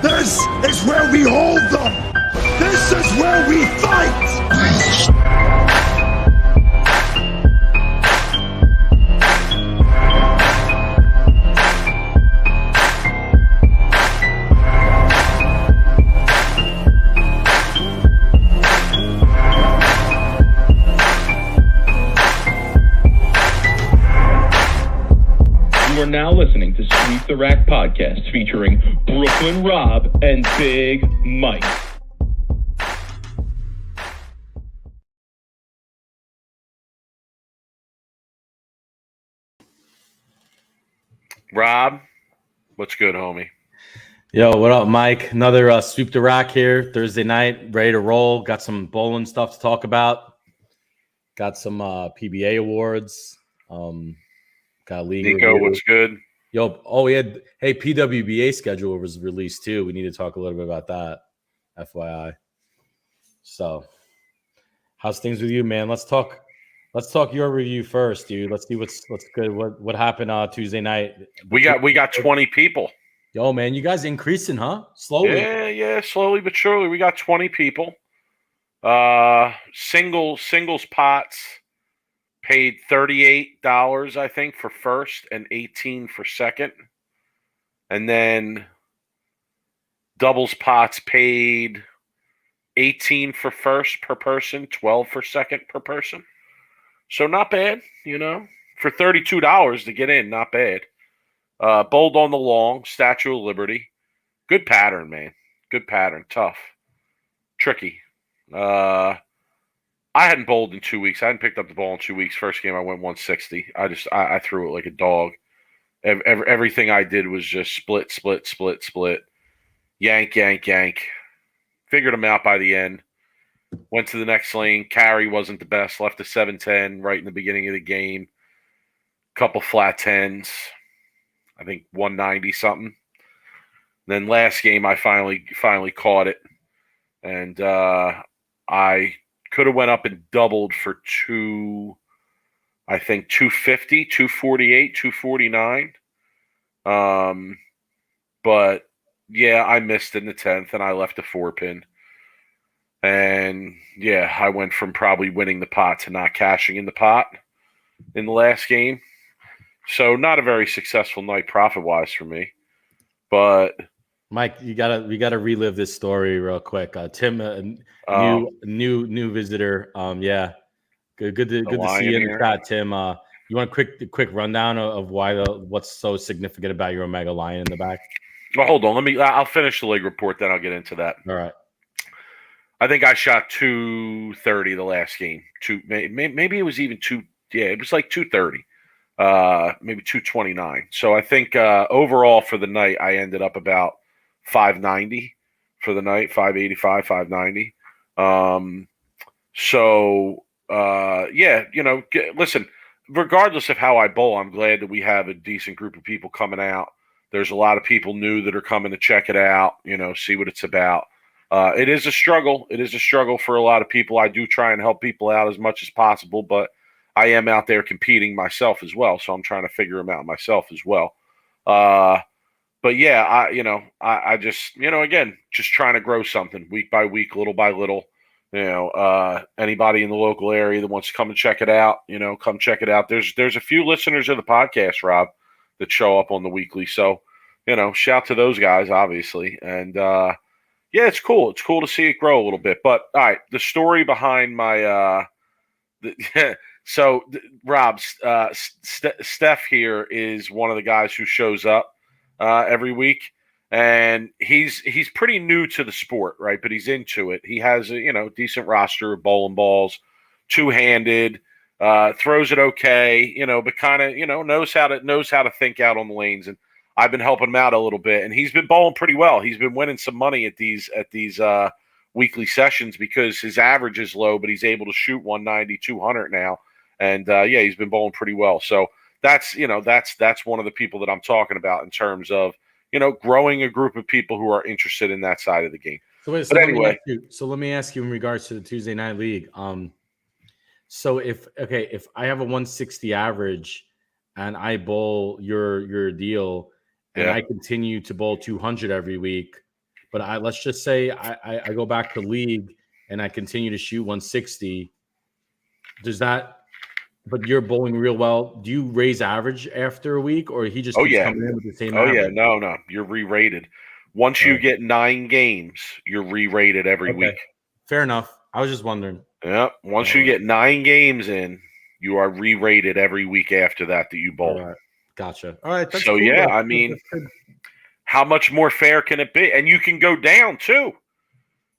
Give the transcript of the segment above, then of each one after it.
This is where we hold them. This is where we fight. You are now listening to Sweep the Rack podcast featuring Brooklyn Rob and Big Mike. Rob, what's good, homie? Yo, what up, Mike? Another Sweep the Rack here, Thursday night, ready to roll. Got some bowling stuff to talk about. Got some PBA awards. Got a league Nico, review. what's good? Yo, hey, PWBA schedule was released too. We need to talk a little bit about that, FYI. So, how's things with you, man? Let's talk your review first, dude. Let's see what's good. What happened Tuesday night? We got 20 people. Yo, man, you guys increasing, huh? Slowly. Yeah, slowly but surely. We got 20 people. Singles pots paid $38, I think, for first and $18 for second. And then doubles pots paid $18 for first per person, $12 for second per person. So not bad, for $32 to get in, not bad. Bowled on the long, Statue of Liberty. Good pattern, man. Good pattern. Tough. Tricky. I hadn't bowled in 2 weeks. I hadn't picked up the ball in 2 weeks. First game, I went 160. I threw it like a dog. Everything I did was just split. Yank. Figured them out by the end. Went to the next lane. Carry wasn't the best. Left a 7-10 right in the beginning of the game. Couple flat tens. I think 190 something. Then last game, I finally caught it. And I could have went up and doubled for 250, 248, 249. But yeah, I missed in the 10th and I left a 4-pin. And yeah, I went from probably winning the pot to not cashing in the pot in the last game. So not a very successful night profit-wise for me. But Mike, we gotta relive this story real quick. Tim, new visitor. Yeah, good to see you in the chat, Tim. You want a quick rundown of what's so significant about your Omega Lion in the back? Well, hold on. I'll finish the leg report, then I'll get into that. All right. I think I shot 230 the last game. Maybe it was even two. Yeah, it was like 230. Maybe 229. So I think overall for the night, I ended up about 590 for the night, 585, 590. Listen, regardless of how I bowl, I'm glad that we have a decent group of people coming out. There's a lot of people new that are coming to check it out, see what it's about. It is a struggle. It is a struggle for a lot of people. I do try and help people out as much as possible, but I am out there competing myself as well, so I'm trying to figure them out myself as well. But yeah, I just, again, just trying to grow something week by week, little by little. Anybody in the local area that wants to come and check it out, come check it out. There's a few listeners of the podcast, Rob, that show up on the weekly. So, shout to those guys, obviously. And yeah, it's cool. It's cool to see it grow a little bit. But all right, the story behind my So, Rob, Steph here is one of the guys who shows up every week, and he's pretty new to the sport, right? But he's into it. He has a decent roster of bowling balls, two-handed, throws it okay, but kind of knows how to think out on the lanes. And I've been helping him out a little bit, and he's been bowling pretty well. He's been winning some money at these weekly sessions because his average is low, but he's able to shoot 190, 200 now. And he's been bowling pretty well. So that's one of the people that I'm talking about in terms of, growing a group of people who are interested in that side of the game. Let me ask you in regards to the Tuesday Night League. So if I have a 160 average and I bowl your deal and I continue to bowl 200 every week, But let's just say I go back to league and I continue to shoot 160. Does that? But you're bowling real well. Do you raise average after a week, or he just keeps coming in with the same average? Yeah, no, you're re-rated. Once you get 9 games, you're re-rated every week. Fair enough. I was just wondering. Yeah, once you get 9 games in, you are re-rated every week after that you bowl. All right. Gotcha. All right. That's so cool, yeah, though. I mean, how much more fair can it be? And you can go down too.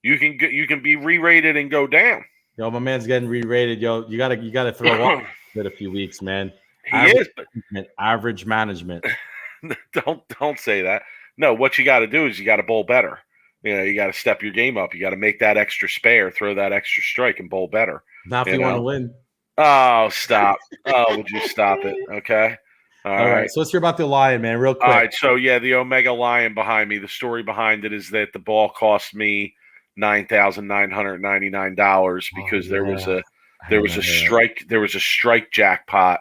You can be re-rated and go down. Yo, my man's getting re-rated. Yo, you gotta throw up a few weeks, man. Average management. Don't say that. No, what you got to do is you got to bowl better. You got to step your game up. You got to make that extra spare, throw that extra strike, and bowl better. Not if you want to win. Oh, stop. Oh, would you stop it? Okay. All right. So let's hear about the Lion, man, real quick. All right. So, yeah, the Omega Lion behind me, the story behind it is that the ball cost me $9,999 because there was a strike jackpot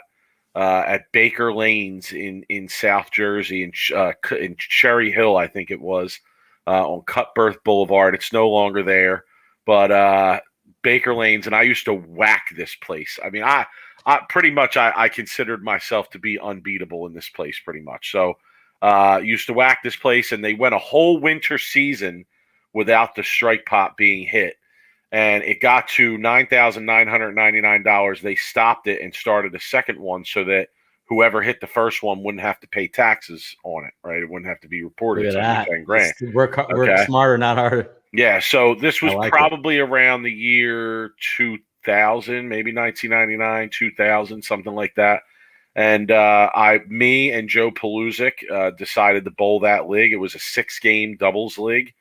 at Baker Lanes in South Jersey in Cherry Hill, I think it was, on Cutbirth Boulevard. It's no longer there, but Baker Lanes, and I used to whack this place. I mean, I pretty much I considered myself to be unbeatable in this place pretty much. So used to whack this place, and they went a whole winter season without the strike pot being hit. And it got to $9,999. They stopped it and started a second one so that whoever hit the first one wouldn't have to pay taxes on it, right? It wouldn't have to be reported. Look at that. 10 grand. Work smarter, not harder. Yeah, so this was probably around the year 2000, maybe 1999, 2000, something like that. And me and Joe Paluzik decided to bowl that league. It was a 6-game doubles league,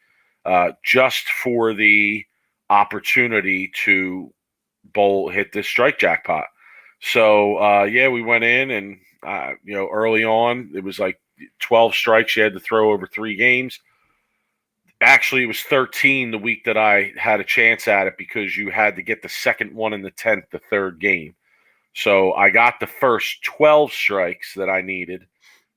just for the opportunity to hit this strike jackpot. So we went in, and early on it was like 12 strikes you had to throw over 3 games. Actually, it was 13 the week that I had a chance at it because you had to get the second one in the 10th, the third game. So I got the first 12 strikes that I needed,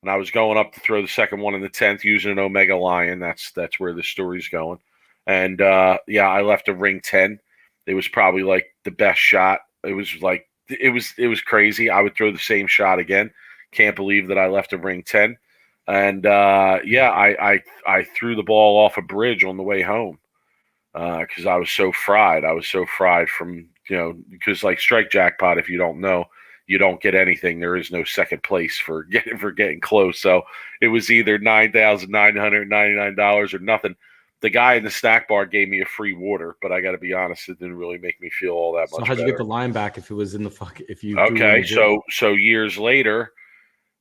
and I was going up to throw the second one in the 10th using an Omega Lion. That's where the story's going. And I left a ring 10. It was probably like the best shot. It was crazy. I would throw the same shot again. Can't believe that I left a ring 10. And I threw the ball off a bridge on the way home because I was so fried. I was so fried from because like strike jackpot, if you don't know, you don't get anything. There is no second place for getting close. So it was either $9,999 or nothing. The guy in the snack bar gave me a free water, but I got to be honest, it didn't really make me feel all that much. So how'd you get the line back if it was in the So years later,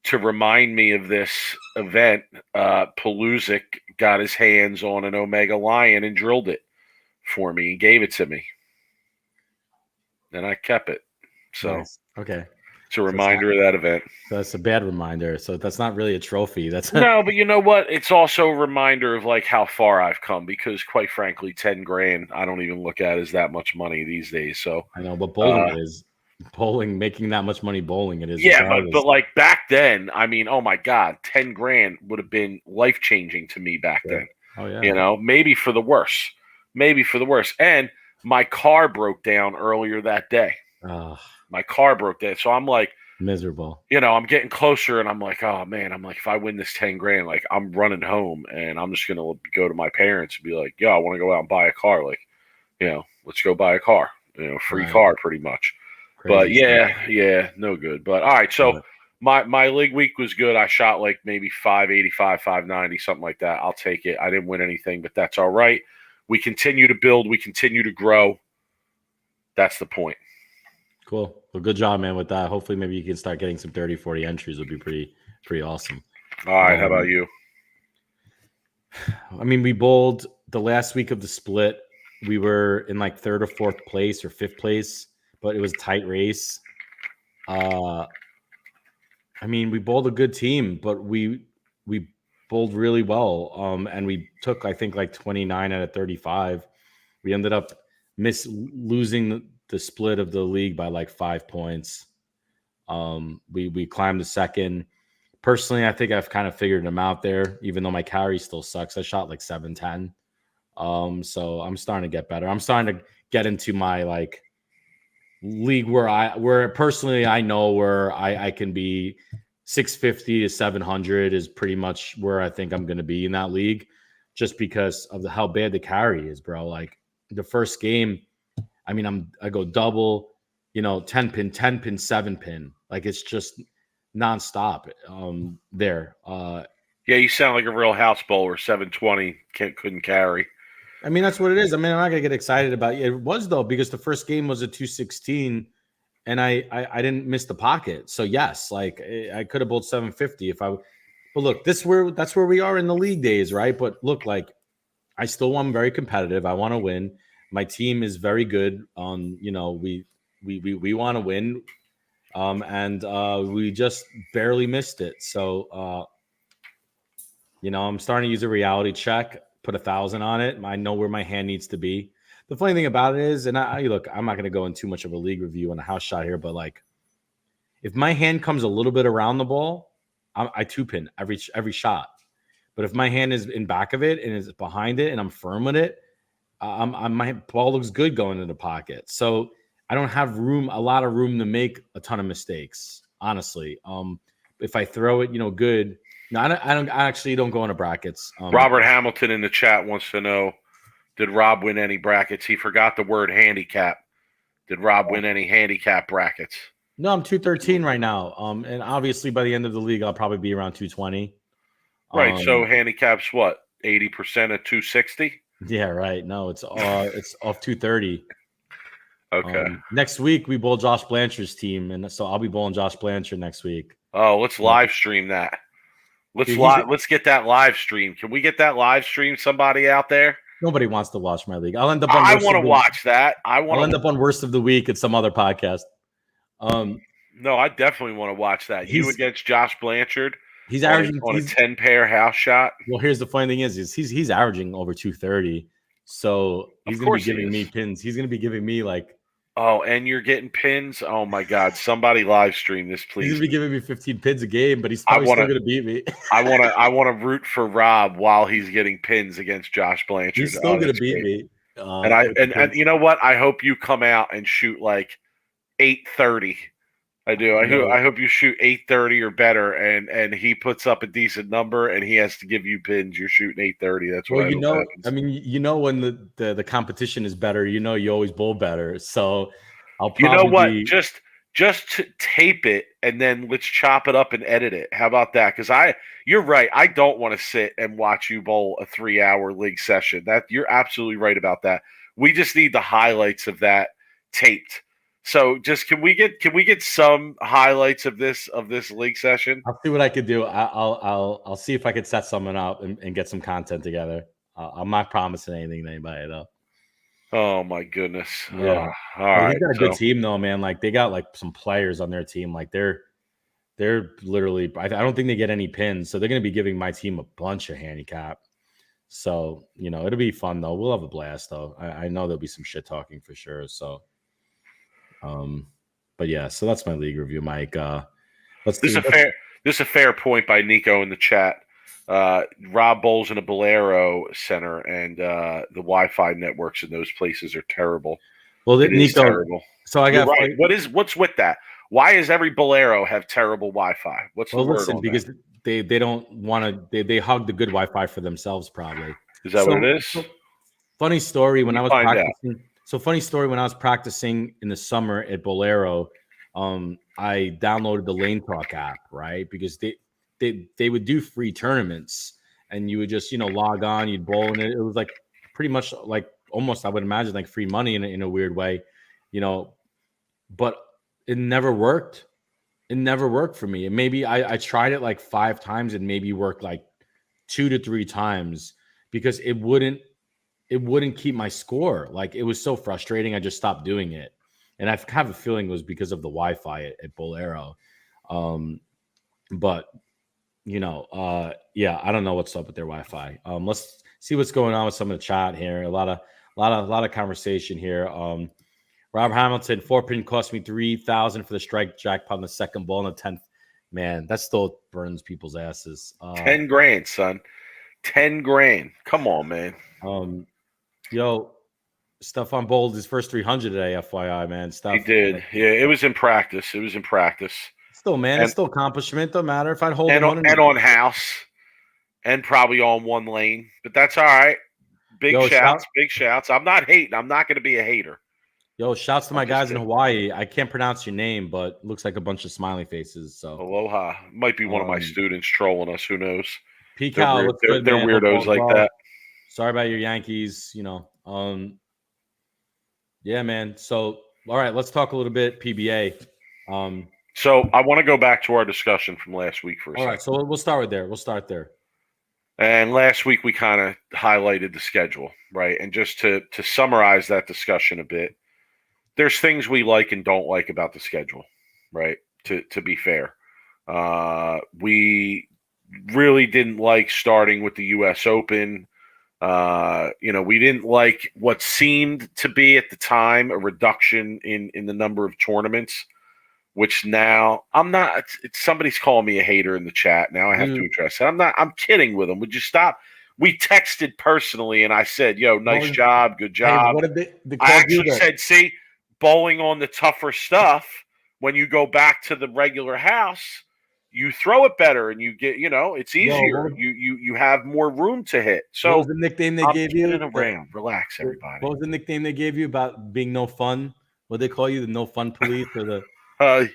to remind me of this event, Paluzik got his hands on an Omega Lion and drilled it for me and gave it to me. And I kept it. So nice. Okay. It's a reminder of that event. So that's a bad reminder. So that's not really a trophy. That's no, but you know what? It's also a reminder of like how far I've come because quite frankly, 10 grand, I don't even look at as that much money these days. So I know, but bowling, making that much money bowling, it is. Yeah, but like back then, I mean, oh my God, 10 grand would have been life changing to me back then. Oh yeah. Maybe for the worse. And my car broke down earlier that day. My car broke down. So I'm like miserable. I'm getting closer and I'm like, oh man, if I win this 10 grand, like I'm running home and I'm just going to go to my parents and be like, yo, I want to go out and buy a car. Like, let's go buy a car, free car pretty much. Crazy but no good. But all right. So my league week was good. I shot like maybe 585, 590, something like that. I'll take it. I didn't win anything, but that's all right. We continue to build. We continue to grow. That's the point. Cool. Well, good job, man, with that. Hopefully maybe you can start getting some 30, 40 entries. Would be pretty awesome. All right. How about you? I mean, we bowled the last week of the split. We were in like 3rd or 4th place or 5th place, but it was a tight race. I mean, we bowled a good team, but we bowled really well. And we took, I think, like 29 out of 35. We ended up losing the split of the league by like 5 points. We climbed the second. Personally, I think I've kind of figured them out there, even though my carry still sucks. I shot like 710. So I'm starting to get better. I'm starting to get into my like league where personally I know where I can be 650 to 700 is pretty much where I think I'm going to be in that league, just because of how bad the carry is, bro. Like the first game, I mean, I go double, 10 pin, 10 pin, 7 pin. Like it's just nonstop there. Yeah, you sound like a real house bowler. 720 couldn't carry. I mean, that's what it is. I mean, I'm not gonna get excited about it. It was though, because the first game was a 216, and I didn't miss the pocket. So yes, like I could have bowled 750 if I. But look, that's where we are in the league days, right? But look, like I still want very competitive. I want to win. My team is very good. We want to win, and we just barely missed it. So I'm starting to use a reality check. Put 1,000 on it. I know where my hand needs to be. The funny thing about it is, and look, I'm not going to go in too much of a league review on a house shot here, but like, if my hand comes a little bit around the ball, I 2-pin every shot. But if my hand is in back of it and is behind it and I'm firm with it, my ball looks good going into the pocket. So I don't have a lot of room to make a ton of mistakes, honestly. If I throw it, good. No, I actually don't go into brackets. Robert Hamilton in the chat wants to know, did Rob win any brackets? He forgot the word handicap. Did Rob win any handicap brackets? No, I'm 213 right now. And obviously by the end of the league, I'll probably be around 220. Right. So handicap's what? 80% of 260? Yeah, right. No, it's off 230. Okay. Next week we bowl Josh Blanchard's team, and so I'll be bowling Josh Blanchard next week. Oh, let's live stream that. Let's get that live stream. Can we get that live stream? Somebody out there? Nobody wants to watch my league. I'll end up on. I want to watch that. I'll end up on worst of the week at some other podcast. No, I definitely want to watch that. You against Josh Blanchard. He's averaging on a 10-pair house shot. Well, here's the funny thing is he's averaging over 230. So he's going to be giving me pins. He's going to be giving me like. Oh, and you're getting pins? Oh my God! Somebody live stream this, please. He's gonna be giving me 15 pins a game, but he's probably still gonna beat me. I want to root for Rob while he's getting pins against Josh Blanchard. He's still gonna beat me. And you know what? I hope you come out and shoot like 830. I do. I hope you shoot 830 or better, and he puts up a decent number, and he has to give you pins. You're shooting 830. That's what happens. I mean, when the competition is better, you always bowl better. So I'll probably just tape it, and then let's chop it up and edit it. How about that? Because you're right. I don't want to sit and watch you bowl a 3-hour league session. That you're absolutely right about that. We just need the highlights of that taped. So just can we get some highlights of this league session? I'll see what I could do. I'll see if I could set something up and get some content together. I'm not promising anything to anybody though. Oh my goodness! Yeah, all right. They got a good team though, man. Like they got like some players on their team. Like they're literally. I don't think they get any pins, so they're going to be giving my team a bunch of handicap. So it'll be fun though. We'll have a blast though. I know there'll be some shit talking for sure. So. But yeah, so that's my league review, Mike. This is a fair point by Nico in the chat. Rob bowls in a Bolero center, and the Wi-Fi networks in those places are terrible. Well, Nico, terrible. So I got right. What's with that? Why does every Bolero have terrible Wi-Fi? What's the word on because that? they don't want to. They hug the good Wi-Fi for themselves, probably. Is that what it is? Funny story when I was practicing. So funny story, when I was practicing in the summer at Bolero, I downloaded the Lane Talk app, right? Because they would do free tournaments, and you would just, log on, you'd bowl, and it was like pretty much like almost, I would imagine, like free money in a weird way, but it never worked. It never worked for me. And maybe I tried it like 5 times and maybe worked like 2 to 3 times because it wouldn't keep my score. Like it was so frustrating. I just stopped doing it. And I have a feeling it was because of the Wi-Fi at Bolero. But yeah, I don't know what's up with their Wi-Fi. Let's see what's going on with some of the chat here. A lot of conversation here. Rob Hamilton, 4-pin cost me $3,000 for the strike jackpot on the second ball in the 10th. Man, that still burns people's asses. 10 grand, son. 10 grand. Come on, man. Yo, Stephon bowled his first 300 today, FYI, man. He Stuff. did. Yeah, it was in practice. It was in practice. Still, man, And it's still accomplishment. Don't matter if I'd hold and him on, on. and on house, and probably on one lane. But that's all right. Big Yo, shouts, big shouts. I'm not hating. I'm not going to be a hater. Yo, shouts to my I'm just guys in kidding. Hawaii. I can't pronounce your name, but it looks like a bunch of smiley faces. So, Aloha. Might be one of my students trolling us. Who knows? They're P-Cal, weird. what's good, They're man? Hope weirdos all's like well. that. Sorry about your Yankees, Yeah, man. So, all right, let's talk a little bit PBA. So I want to go back to our discussion from last week for a All second. right, so we'll start with there. We'll start there. And last week we kind of highlighted the schedule, right? And just to summarize that discussion a bit, there's things we like and don't like about the schedule, right? To be fair, we really didn't like starting with the U.S. Open. We didn't like what seemed to be at the time a reduction in the number of tournaments, which now I'm not. Somebody's calling me a hater in the chat. Now I have to address it. I'm kidding with them. Would you stop? We texted personally, and I said, "Yo, nice job, good job." Hey, what did they I actually said, "See, bowling on the tougher stuff. When you go back to the regular house, you throw it better, and you get, it's easier. You have more room to hit." So what was the nickname they gave you? Around. Relax, everybody. What was the nickname they gave you about being no fun? What they call you, the no fun police, or the?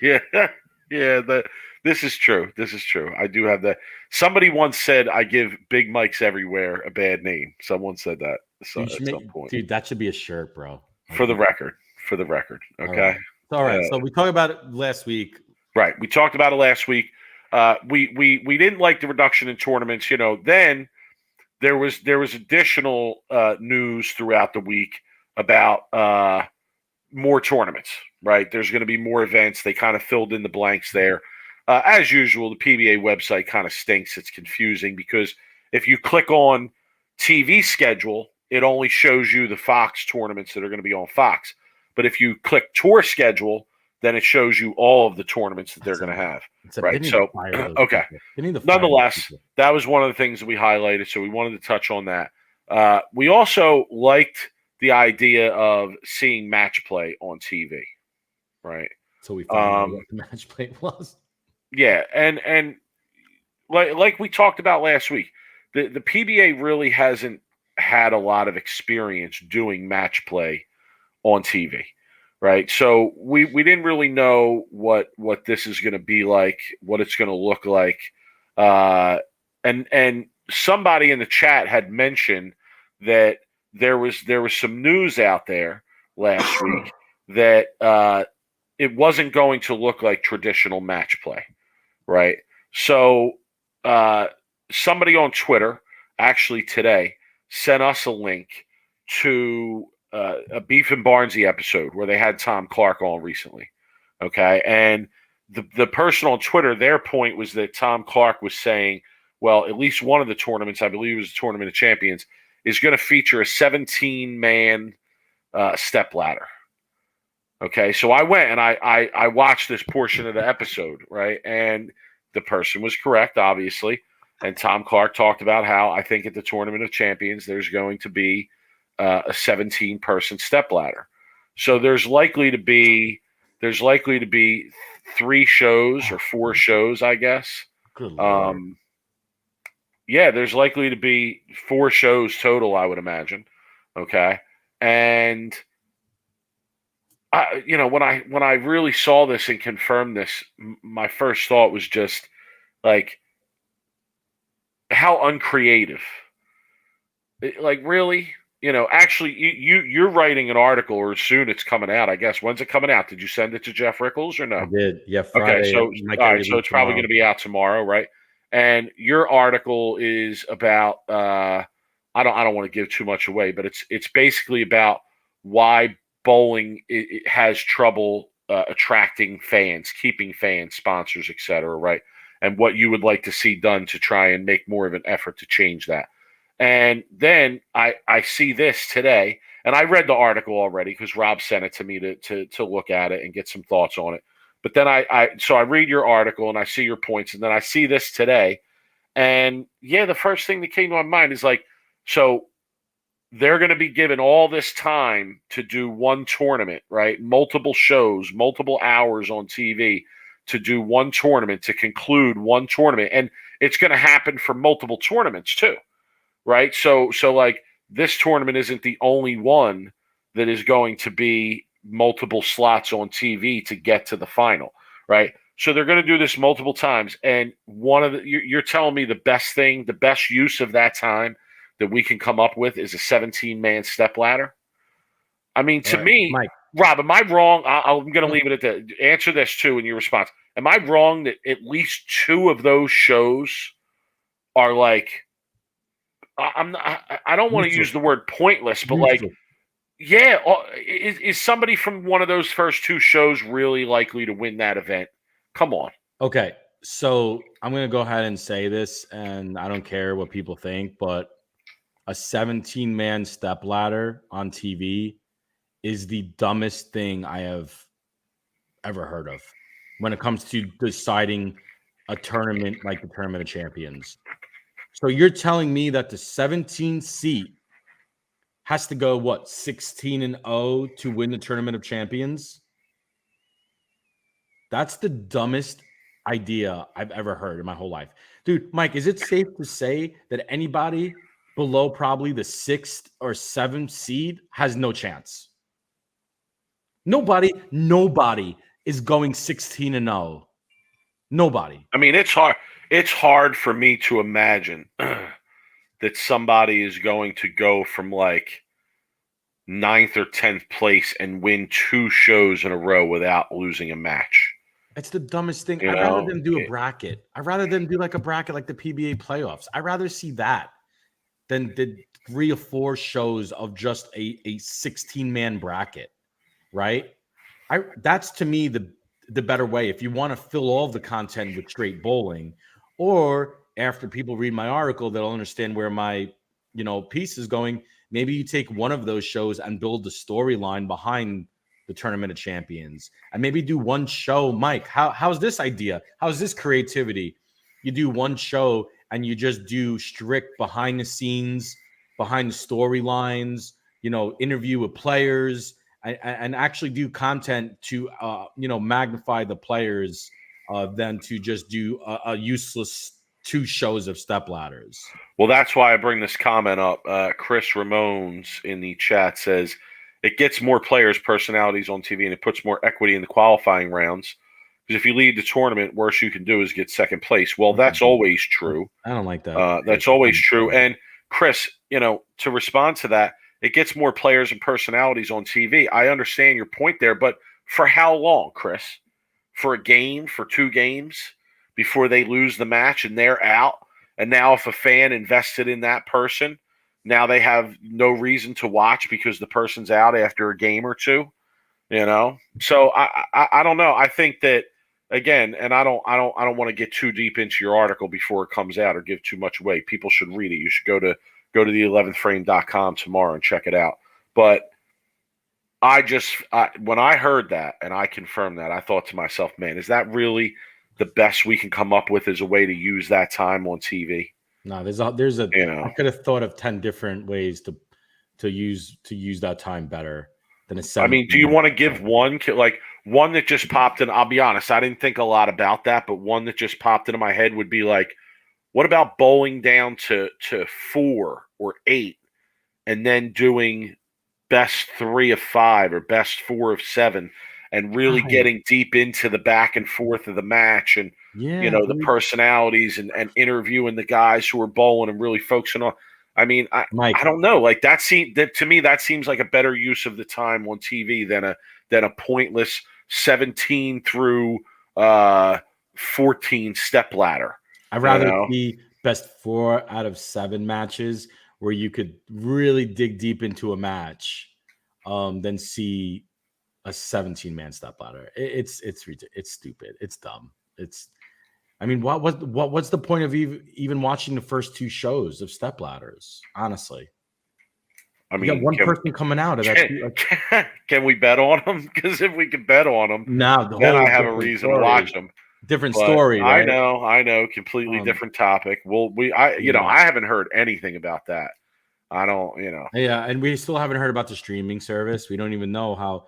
Yeah. This is true. This is true. I do have that. Somebody once said I give Big Mike's everywhere a bad name. Someone said that at some point. Dude, that should be a shirt, bro. For the record. Okay. All right. So we talked about it last week. Right. We talked about it last week. We didn't like the reduction in tournaments. Then there was additional news throughout the week about more tournaments. Right. There's going to be more events. They kind of filled in the blanks there. As usual, the PBA website kind of stinks. It's confusing because if you click on TV schedule, it only shows you the Fox tournaments that are going to be on Fox. But if you click tour schedule, then it shows you all of the tournaments that they're going to have. Right. So, okay. Nonetheless, that was one of the things that we highlighted. So we wanted to touch on that. We also liked the idea of seeing match play on TV. Right. So we found out what the match play was. Yeah. And like we talked about last week, the PBA really hasn't had a lot of experience doing match play on TV, right? So we didn't really know what this is going to be like, what it's going to look like, and somebody in the chat had mentioned that there was some news out there last week that it wasn't going to look like traditional match play, right? So somebody on Twitter actually today sent us a link to a Beef and Barnesy episode where they had Tom Clark on recently. Okay. And the person on Twitter, their point was that Tom Clark was saying, well, at least one of the tournaments, I believe it was the Tournament of Champions, is going to feature a 17-man step ladder. Okay. So I went and I watched this portion of the episode, right? And the person was correct, obviously. And Tom Clark talked about how I think at the Tournament of Champions, there's going to be a 17-person step ladder. So there's likely to be 3 shows or 4 shows, I guess. Good Lord. Yeah, there's likely to be 4 shows total, I would imagine. Okay. And when I really saw this and confirmed this, my first thought was just like, how uncreative. Like, really? Actually, you're writing an article, or soon it's coming out, I guess. When's it coming out? Did you send it to Jeff Rickles or no? I did. Yeah, Friday. Okay, so all right, so it's probably going to be out tomorrow, right? And your article is about I don't want to give too much away, but it's basically about why bowling it has trouble attracting fans, keeping fans, sponsors, etc., right? And what you would like to see done to try and make more of an effort to change that. And then I see this today, and I read the article already because Rob sent it to me to look at it and get some thoughts on it. But then I read your article and I see your points, and then I see this today. And yeah, the first thing that came to my mind is like, so they're going to be given all this time to do one tournament, right? Multiple shows, multiple hours on TV to do one tournament, to conclude one tournament. And it's going to happen for multiple tournaments too, right? So like this tournament isn't the only one that is going to be multiple slots on TV to get to the final, right? So they're going to do this multiple times. And you're telling me the best thing, the best use of that time that we can come up with is a 17-man step ladder? I mean, to me, Mike. Rob, am I wrong? I'm going to leave it at that. Answer this too in your response. Am I wrong that at least 2 of those shows are like, I don't want to use the word pointless, but like, yeah, is somebody from one of those first 2 shows really likely to win that event? Come on. Okay, so I'm going to go ahead and say this, and I don't care what people think, but a 17-man step ladder on TV is the dumbest thing I have ever heard of when it comes to deciding a tournament like the Tournament of Champions. So you're telling me that the 17 seat has to go, 16-0 to win the Tournament of Champions? That's the dumbest idea I've ever heard in my whole life. Dude, Mike, is it safe to say that anybody below probably the 6th or 7th seed has no chance? Nobody is going 16-0. Nobody. I mean, it's hard. It's hard for me to imagine that somebody is going to go from like 9th or 10th place and win 2 shows in a row without losing a match. It's the dumbest thing. I'd rather them do a bracket. I'd rather them do like a bracket like the PBA playoffs. I'd rather see that than the 3 or 4 shows of just a 16-man bracket, right? That's to me the better way. If you want to fill all of the content with straight bowling, or after people read my article, they'll understand where my piece is going. Maybe you take one of those shows and build the storyline behind the Tournament of Champions, and maybe do one show. Mike, how's this idea? How's this creativity? You do one show and you just do strict behind the scenes, behind the storylines, interview with players, and actually do content to magnify the players than to just do a useless 2 shows of step ladders. Well, that's why I bring this comment up. Chris Ramones in the chat says, it gets more players' personalities on TV, and it puts more equity in the qualifying rounds. Because if you lead the tournament, worst you can do is get 2nd place. Well, that's always true. I don't like that. That's always true. And Chris, to respond to that, it gets more players and personalities on TV. I understand your point there, but for how long, Chris? For a game, for 2 games before they lose the match and they're out? And now if a fan invested in that person, now they have no reason to watch because the person's out after a game or 2, So I don't know. I think that, again, and I don't want to get too deep into your article before it comes out or give too much away. People should read it. You should go to the 11thframe.com tomorrow and check it out. But when I heard that and I confirmed that, I thought to myself, man, is that really the best we can come up with as a way to use that time on TV? No, there's a I could have thought of 10 different ways to use that time better than a 7. I mean, do you want to give one that just popped in? I'll be honest, I didn't think a lot about that, but one that just popped into my head would be like, what about bowling down to 4 or 8 and then doing best 3 of 5 or best 4 of 7 and really getting deep into the back and forth of the match and the personalities and interviewing the guys who are bowling and really focusing on. I mean, I don't know. Like to me, that seems like a better use of the time on TV than a pointless 17 through 14 step ladder. I'd rather see best 4 out of 7 matches where you could really dig deep into a match than see a 17-man step ladder. It's ridiculous. It's stupid. It's dumb. What's the point of even watching the first 2 shows of step ladders? Honestly, I mean, you got one person coming out of that. Can we bet on them? Because if we can bet on them, then I have a reason to watch them. Different story, right? I know. Completely different topic. Well, I haven't heard anything about that. I don't, you know. Yeah, and we still haven't heard about the streaming service. We don't even know how,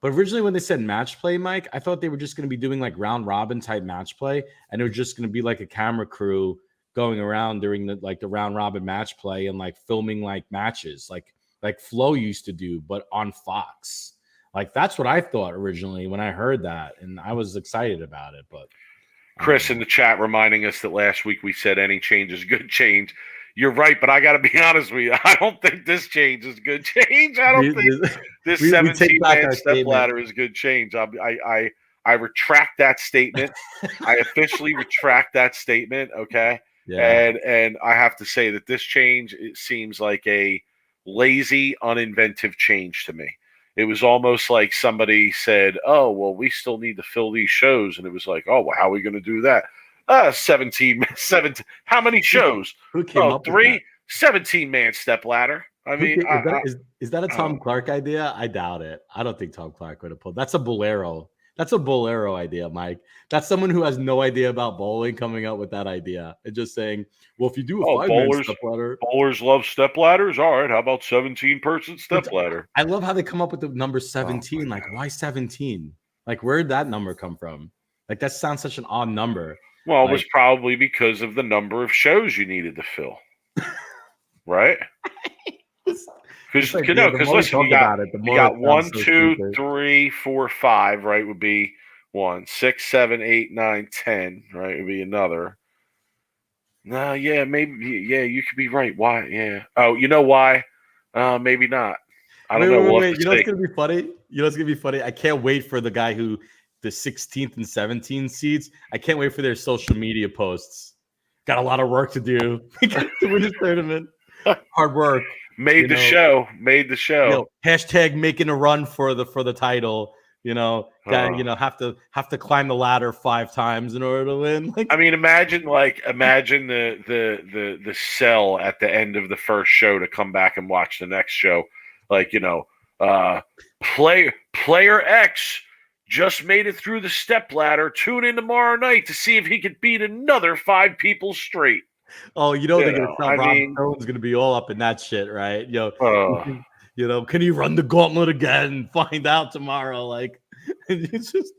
But originally, when they said match play, Mike, I thought they were just going to be doing like round robin type match play, and it was just going to be like a camera crew going around during the round robin match play and like filming like matches, like Flo used to do, but on Fox. Like that's what I thought originally when I heard that, and I was excited about it. But Chris in the chat reminding us that last week we said any change is good change. You're right, but I got to be honest with you. I don't think this change is good change. I don't think this 17-man step ladder is good change. I retract that statement. I officially retract that statement. Okay. Yeah. And I have to say that this change, it seems like a lazy, uninventive change to me. It was almost like somebody said, oh, well, we still need to fill these shows. And it was like, oh, well, how are we going to do that? 17. How many shows? Who came up 3? with 17-man step ladder. I mean, is that a Tom Clark idea? I doubt it. I don't think Tom Clark would have pulled. That's a Bolero. That's a Bolero idea, Mike. That's someone who has no idea about bowling coming up with that idea and just saying, well, if you do a 5-man step ladder. Bowlers love step ladders. All right. How about 17-person step ladder? I love how they come up with the number 17. Like, why 17? Like, where did that number come from? Like, that sounds such an odd number. Well, it was probably because of the number of shows you needed to fill. Right? Because listen, you got 1, 2, 3, 4, 5, right? Would be 1, 6, 7, 8, 9, 10, right? Would be another. No, yeah, maybe, yeah, you could be right. Why? Yeah. Oh, you know why? Maybe not. I don't know. Wait. You know what's gonna be funny? I can't wait for the guy who the 16th and 17th seeds. I can't wait for their social media posts. Got a lot of work to do to win this tournament. Hard work. Made the show. Hashtag making a run for the title. Have to climb the ladder 5 times in order to win. I mean, imagine the cell at the end of the first show to come back and watch the next show. Player X just made it through the step ladder. Tune in tomorrow night to see if he could beat another 5 people straight. Oh, they're gonna tell Rob Stone's gonna be all up in that shit, right? Can he run the gauntlet again? Find out tomorrow. Like, it's just,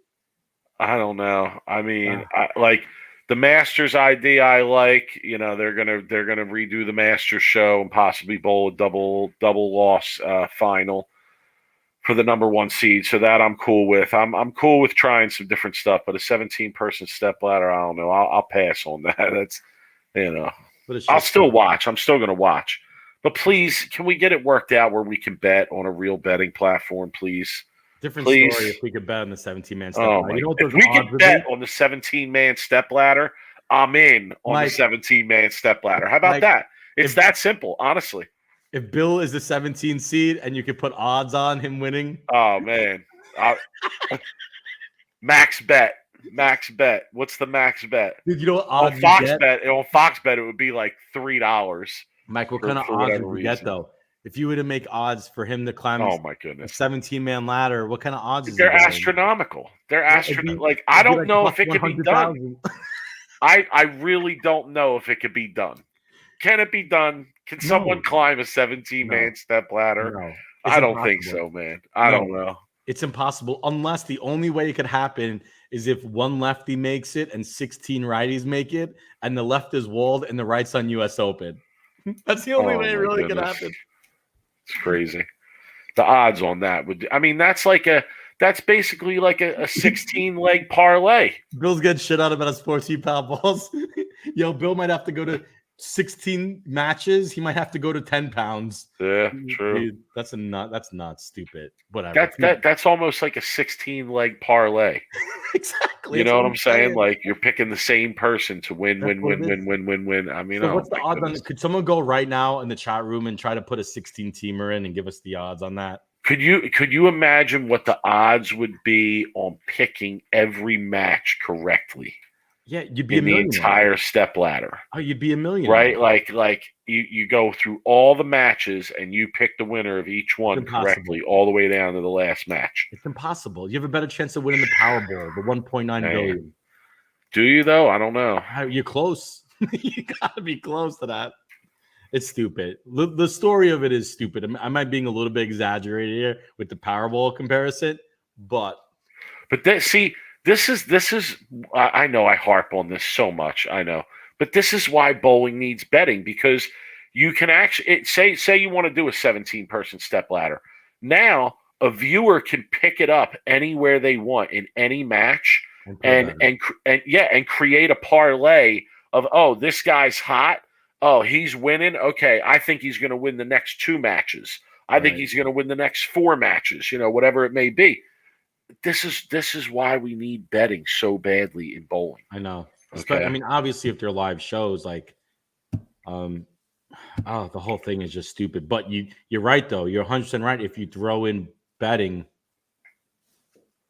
I don't know. I mean, the Masters idea. I like. They're gonna redo the Masters show and possibly bowl a double loss final for the number 1 seed. So that I'm cool with. I'm cool with trying some different stuff, but a 17-person step ladder, I don't know. I'll pass on that. That's. I'll still watch. I'm still going to watch. But please, can we get it worked out where we can bet on a real betting platform, please? Story if we could bet on the 17-man step ladder. If we could bet on the 17-man step ladder, I'm in on the 17-man step ladder. How about that? It's that simple, honestly. If Bill is the 17 seed and you could put odds on him winning. Oh, man. Max bet. What's the max bet? Dude, on Fox Bet it would be like $3. Mike, what kind of odds would you get though? If you were to make odds for him to climb oh my goodness, a 17-man ladder, what kind of odds? They're astronomical. They're astronomical. I don't know if it could be done. I really don't know if it could be done. Can it be done? Can someone climb a 17-man step ladder? No. I don't think so, man. I don't know. It's impossible unless the only way it could happen is if one lefty makes it and 16 righties make it, and the left is walled and the right's on U.S. Open. That's the only way it really could happen. It's crazy. The odds on that that's basically like a 16-leg parlay. Bill's getting shit out about sports pal balls. Bill might have to go to 16 matches. He might have to go to 10 pounds. Yeah, true. Dude, that's not stupid. Whatever. That's almost like a 16-leg parlay. Exactly. You know what I'm saying? Like you're picking the same person to win. I mean, so what's the odds on it? Could someone go right now in the chat room and try to put a 16-teamer in and give us the odds on that? Could you imagine what the odds would be on picking every match correctly? Yeah, you'd be in the entire step ladder. Oh, you'd be a million, right? Like you go through all the matches and you pick the winner of each one correctly, all the way down to the last match. It's impossible. You have a better chance of winning the Powerball, the 1.9 billion. Do you though? I don't know. You're close. You gotta be close to that. It's stupid. The story of it is stupid. I might being a little bit exaggerated here with the Powerball comparison, but see, this is. I know I harp on this so much. I know, but this is why bowling needs betting, because you can actually say you want to do a 17-person step ladder. Now a viewer can pick it up anywhere they want in any match, and create a parlay of, oh, this guy's hot. Oh, he's winning. Okay, I think he's going to win the next 2 matches. I think he's going to win the next 4 matches. Whatever it may be. This is why we need betting so badly in bowling. I know. Okay. I mean, obviously, if they're live shows, like, the whole thing is just stupid. But you're right, though. You're 100% right. If you throw in betting,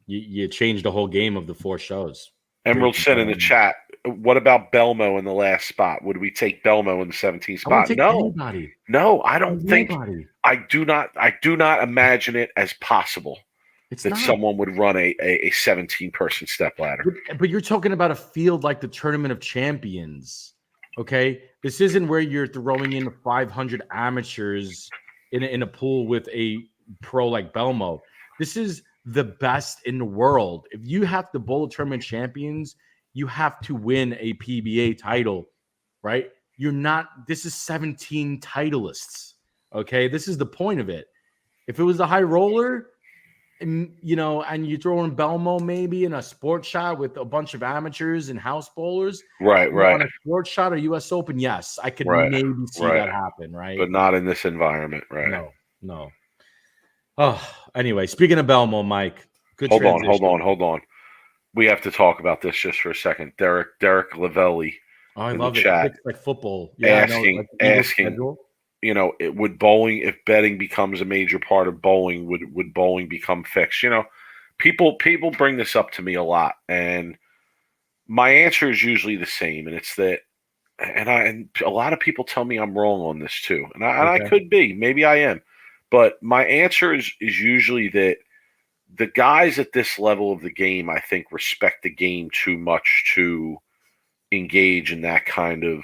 you change the whole game of the 4 shows. Emerald said in the chat, what about Belmo in the last spot? Would we take Belmo in the 17th spot? Anybody. No, I don't think. Nobody. I do not imagine it as possible that someone would run a 17-person step ladder. But you're talking about a field like the Tournament of Champions, okay? This isn't where you're throwing in 500 amateurs in a pool with a pro like Belmo. This is the best in the world. If you have to bowl a Tournament of Champions, you have to win a PBA title, right? This is 17 titleists, okay? This is the point of it. If it was the high roller, and you throw in Belmo maybe in a sports shot with a bunch of amateurs and house bowlers, right. On a sports shot or U.S. Open, yes, I could maybe see that happen, right? But not in this environment, right? No. Oh, anyway, speaking of Belmo, Mike, hold on. We have to talk about this just for a second. Derek Lavelli. Oh, I love it. Chat, it's like football. Asking. Would bowling, if betting becomes a major part of bowling, would bowling become fixed? People bring this up to me a lot, and my answer is usually the same, and it's that, and a lot of people tell me I'm wrong on this too, and I could be, maybe I am, but my answer is usually that the guys at this level of the game, I think, respect the game too much to engage in that kind of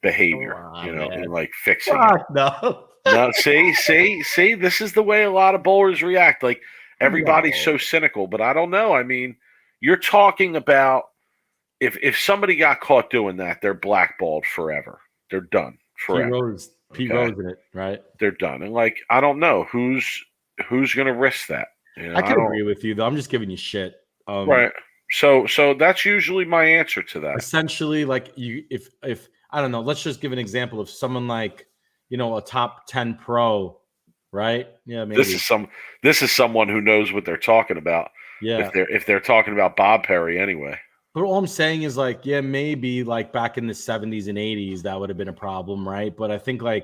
behavior, and like fixing it. No, see, this is the way a lot of bowlers react. Like, everybody's so cynical, but I don't know. I mean, you're talking about if somebody got caught doing that, they're blackballed forever. They're done forever. Pete Rose in it, right? They're done. And like, I don't know who's going to risk that. I can agree with you, though. I'm just giving you shit. Right. So that's usually my answer to that. Essentially, like, if I don't know, let's just give an example of someone like, a top 10 pro, right? Yeah, maybe. This is someone who knows what they're talking about. Yeah. If they're talking about Bob Perry anyway. But all I'm saying is, like, yeah, maybe like back in the 70s and 80s that would have been a problem, right? But I think or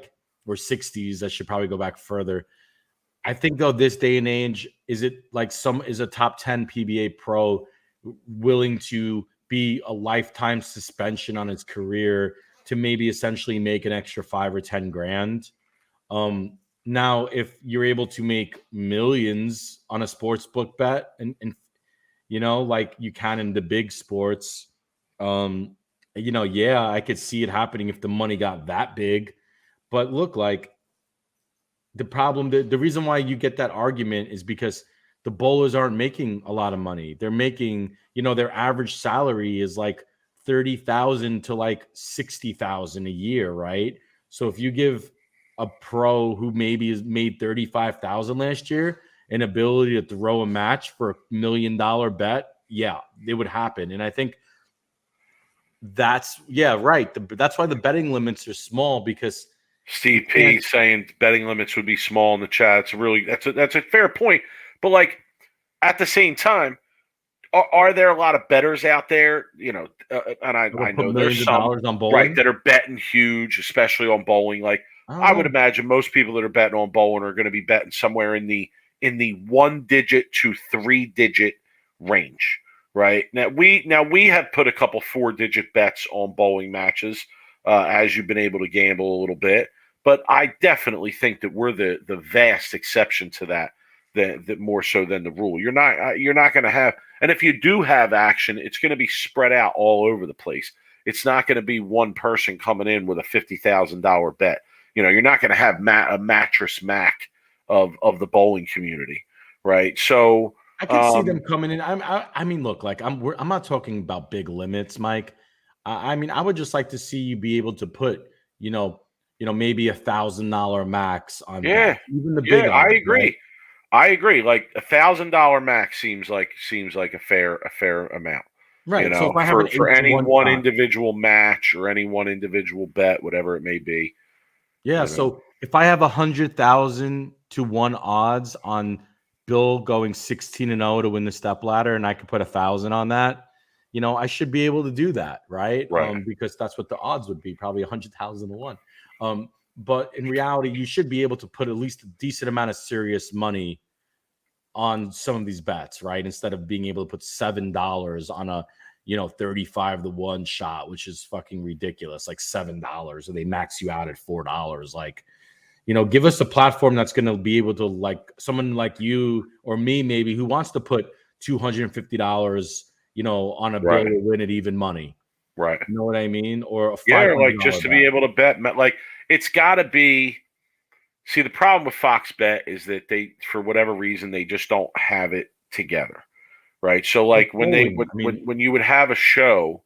60s, I should probably go back further. I think, though, this day and age, is a top 10 PBA pro willing to be a lifetime suspension on his career to maybe essentially make an extra 5 or 10 grand? Now, if you're able to make millions on a sports book bet and like you can in the big sports, I could see it happening if the money got that big. But look, like, the problem, the reason why you get that argument is because the bowlers aren't making a lot of money. They're making, their average salary is like 30,000 to like 60,000 a year, right? So if you give a pro who maybe has made 35,000 last year an ability to throw a match for $1 million bet, yeah, it would happen. And I think that's right. That's why the betting limits are small, because Steve P saying betting limits would be small in the chat. That's a fair point. But like, at the same time, are there a lot of bettors out there? And I know there's some on bowling, right, that are betting huge, especially on bowling. Like, I would imagine most people that are betting on bowling are going to be betting somewhere in the 1-digit to 3-digit range, right? Now we have put a couple 4-digit bets on bowling matches, as you've been able to gamble a little bit. But I definitely think that we're the vast exception to that more so than the rule. You're not going to have, and if you do have action, it's going to be spread out all over the place. it's not going to be one person coming in with a $50,000 bet. You're not going to have a mattress Mac of the bowling community, right? So I can see them coming in. I mean, look, like I'm not talking about big limits, Mike. I mean, I would just like to see you be able to put, maybe $1,000 max on yeah, that, even the big yeah, I odds, agree. right? I agree. Like $1,000 max seems like a fair amount. Right. So if I have an For 8 to any 1 one shot, individual match or any one individual bet, whatever it may be. yeah. So if I have 100,000 to 1 odds on Bill going 16-0 to win the step ladder, and I could put 1,000 on that, I should be able to do that, right? Right. Because that's what the odds would be, probably 100,000 to 1. But in reality, you should be able to put at least a decent amount of serious money on some of these bets, right? Instead of being able to put $7 on a 35 to 1 shot, which is fucking ridiculous, like $7, or they max you out at $4. Like, give us a platform that's going to be able to, like, someone like you or me, maybe, who wants to put $250, on a bill to win at even money. Right. You know what I mean? Or a like just to be able to bet, like it's got to be. See, the problem with Fox Bet is that they, for whatever reason, they just don't have it together, right? So, like when you would have a show,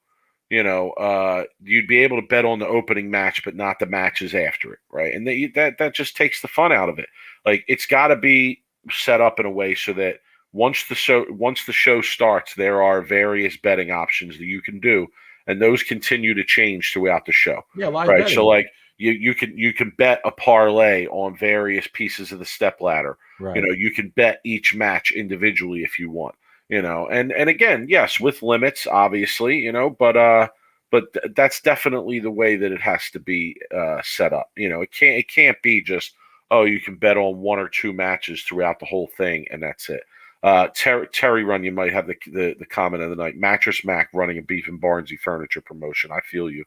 you'd be able to bet on the opening match, but not the matches after it, right? And that just takes the fun out of it. Like it's got to be set up in a way so that once the show starts, there are various betting options that you can do, and those continue to change throughout the show. Yeah, live right. betting. So like you can bet a parlay on various pieces of the step ladder. Right. You can bet each match individually if you want. And again, yes, with limits, obviously, but that's definitely the way that it has to be set up. It can't be just, oh, you can bet on 1 or 2 matches throughout the whole thing and that's it. Terry Run, you might have the comment of the night. Mattress Mac running a Beef and Barnsley furniture promotion. I feel you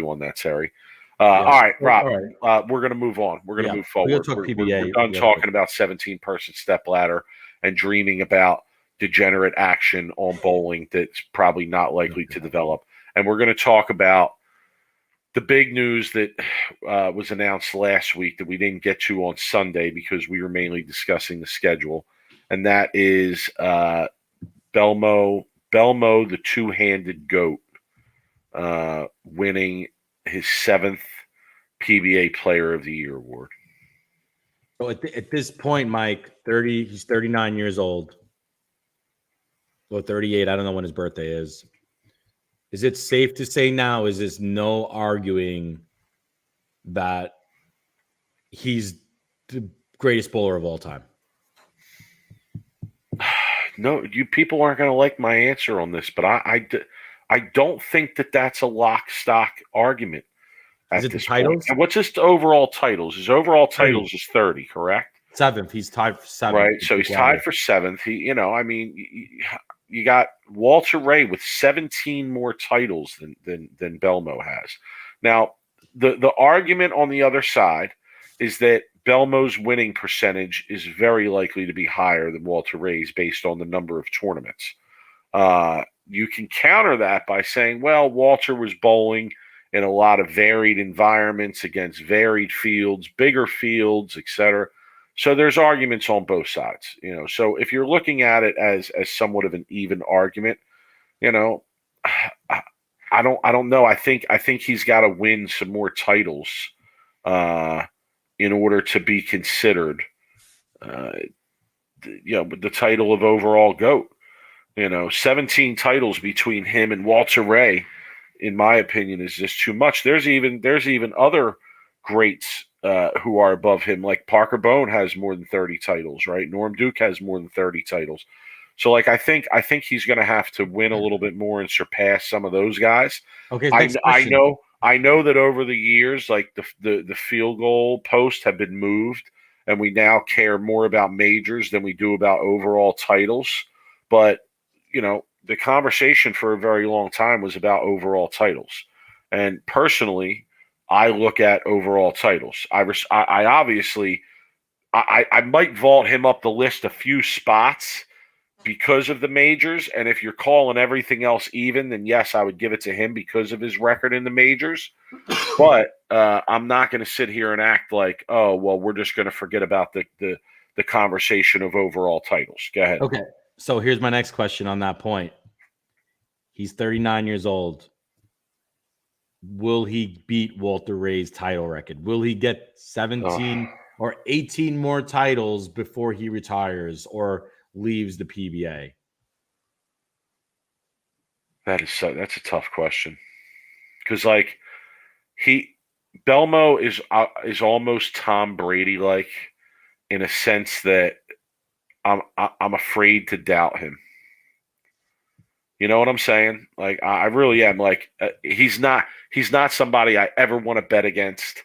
on that, Terry. All right, Rob. All right. We're going to move on. We're going to move forward. We're done talking about 17-person step ladder and dreaming about degenerate action on bowling that's probably not likely to develop. And we're going to talk about the big news that was announced last week that we didn't get to on Sunday because we were mainly discussing the schedule. And that is Belmo, the two-handed goat, winning his 7th PBA Player of the Year award. So at this point, Mike, he's 39 years old. Well, 38. I don't know when his birthday is. Is it safe to say now, is this no arguing that he's the greatest bowler of all time? No, you people aren't going to like my answer on this, but I don't think that that's a lock stock argument. Is it the titles? And what's his overall titles? His overall titles is 30, correct? 7th. He's tied for 7th. Right. So he's tied for 7th. You got Walter Ray with 17 more titles than Belmo has. Now, the argument on the other side is that Belmo's winning percentage is very likely to be higher than Walter Ray's based on the number of tournaments. You can counter that by saying, well, Walter was bowling in a lot of varied environments against varied fields, bigger fields, etc. So there's arguments on both sides. So if you're looking at it as somewhat of an even argument, I don't know. I think he's got to win some more titles in order to be considered, the title of overall GOAT. 17 titles between him and Walter Ray, in my opinion, is just too much. There's even other greats who are above him, like Parker Bone has more than 30 titles, right? Norm Duke has more than 30 titles. So, like, I think he's going to have to win a little bit more and surpass some of those guys. Okay, I know that over the years, like the field goal posts have been moved, and we now care more about majors than we do about overall titles. But the conversation for a very long time was about overall titles, and personally, I look at overall titles. I obviously might vault him up the list a few spots because of the majors. And if you're calling everything else even, then yes, I would give it to him because of his record in the majors. But I'm not going to sit here and act like, oh, well, we're just going to forget about the conversation of overall titles. Go ahead. Okay. So here's my next question on that point. He's 39 years old. Will he beat Walter Ray's title record? Will he get 17 or 18 more titles before he retires or leaves the PBA? That's a tough question. Because like Belmo is almost Tom Brady like in a sense that I'm afraid to doubt him. You know what I'm saying? Like I really am. Like he's not somebody I ever want to bet against.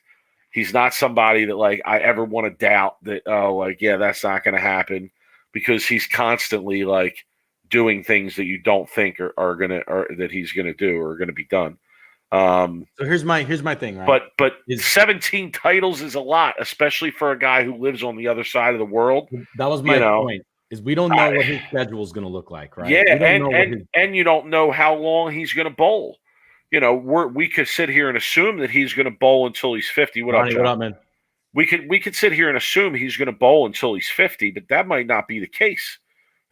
He's not somebody that like I ever want to doubt that. Oh, like yeah, that's not going to happen because he's constantly like doing things that you don't think are gonna or that he's gonna do or are gonna be done. So here's my thing, right? But 17 titles is a lot, especially for a guy who lives on the other side of the world. That was my point. Is we don't know what his schedule is going to look like, right? Yeah, we don't know and you don't know how long he's going to bowl. You know, we could sit here and assume that he's going to bowl until he's 50. Ronnie, what up, man? We could sit here and assume he's going to bowl until he's 50, but that might not be the case.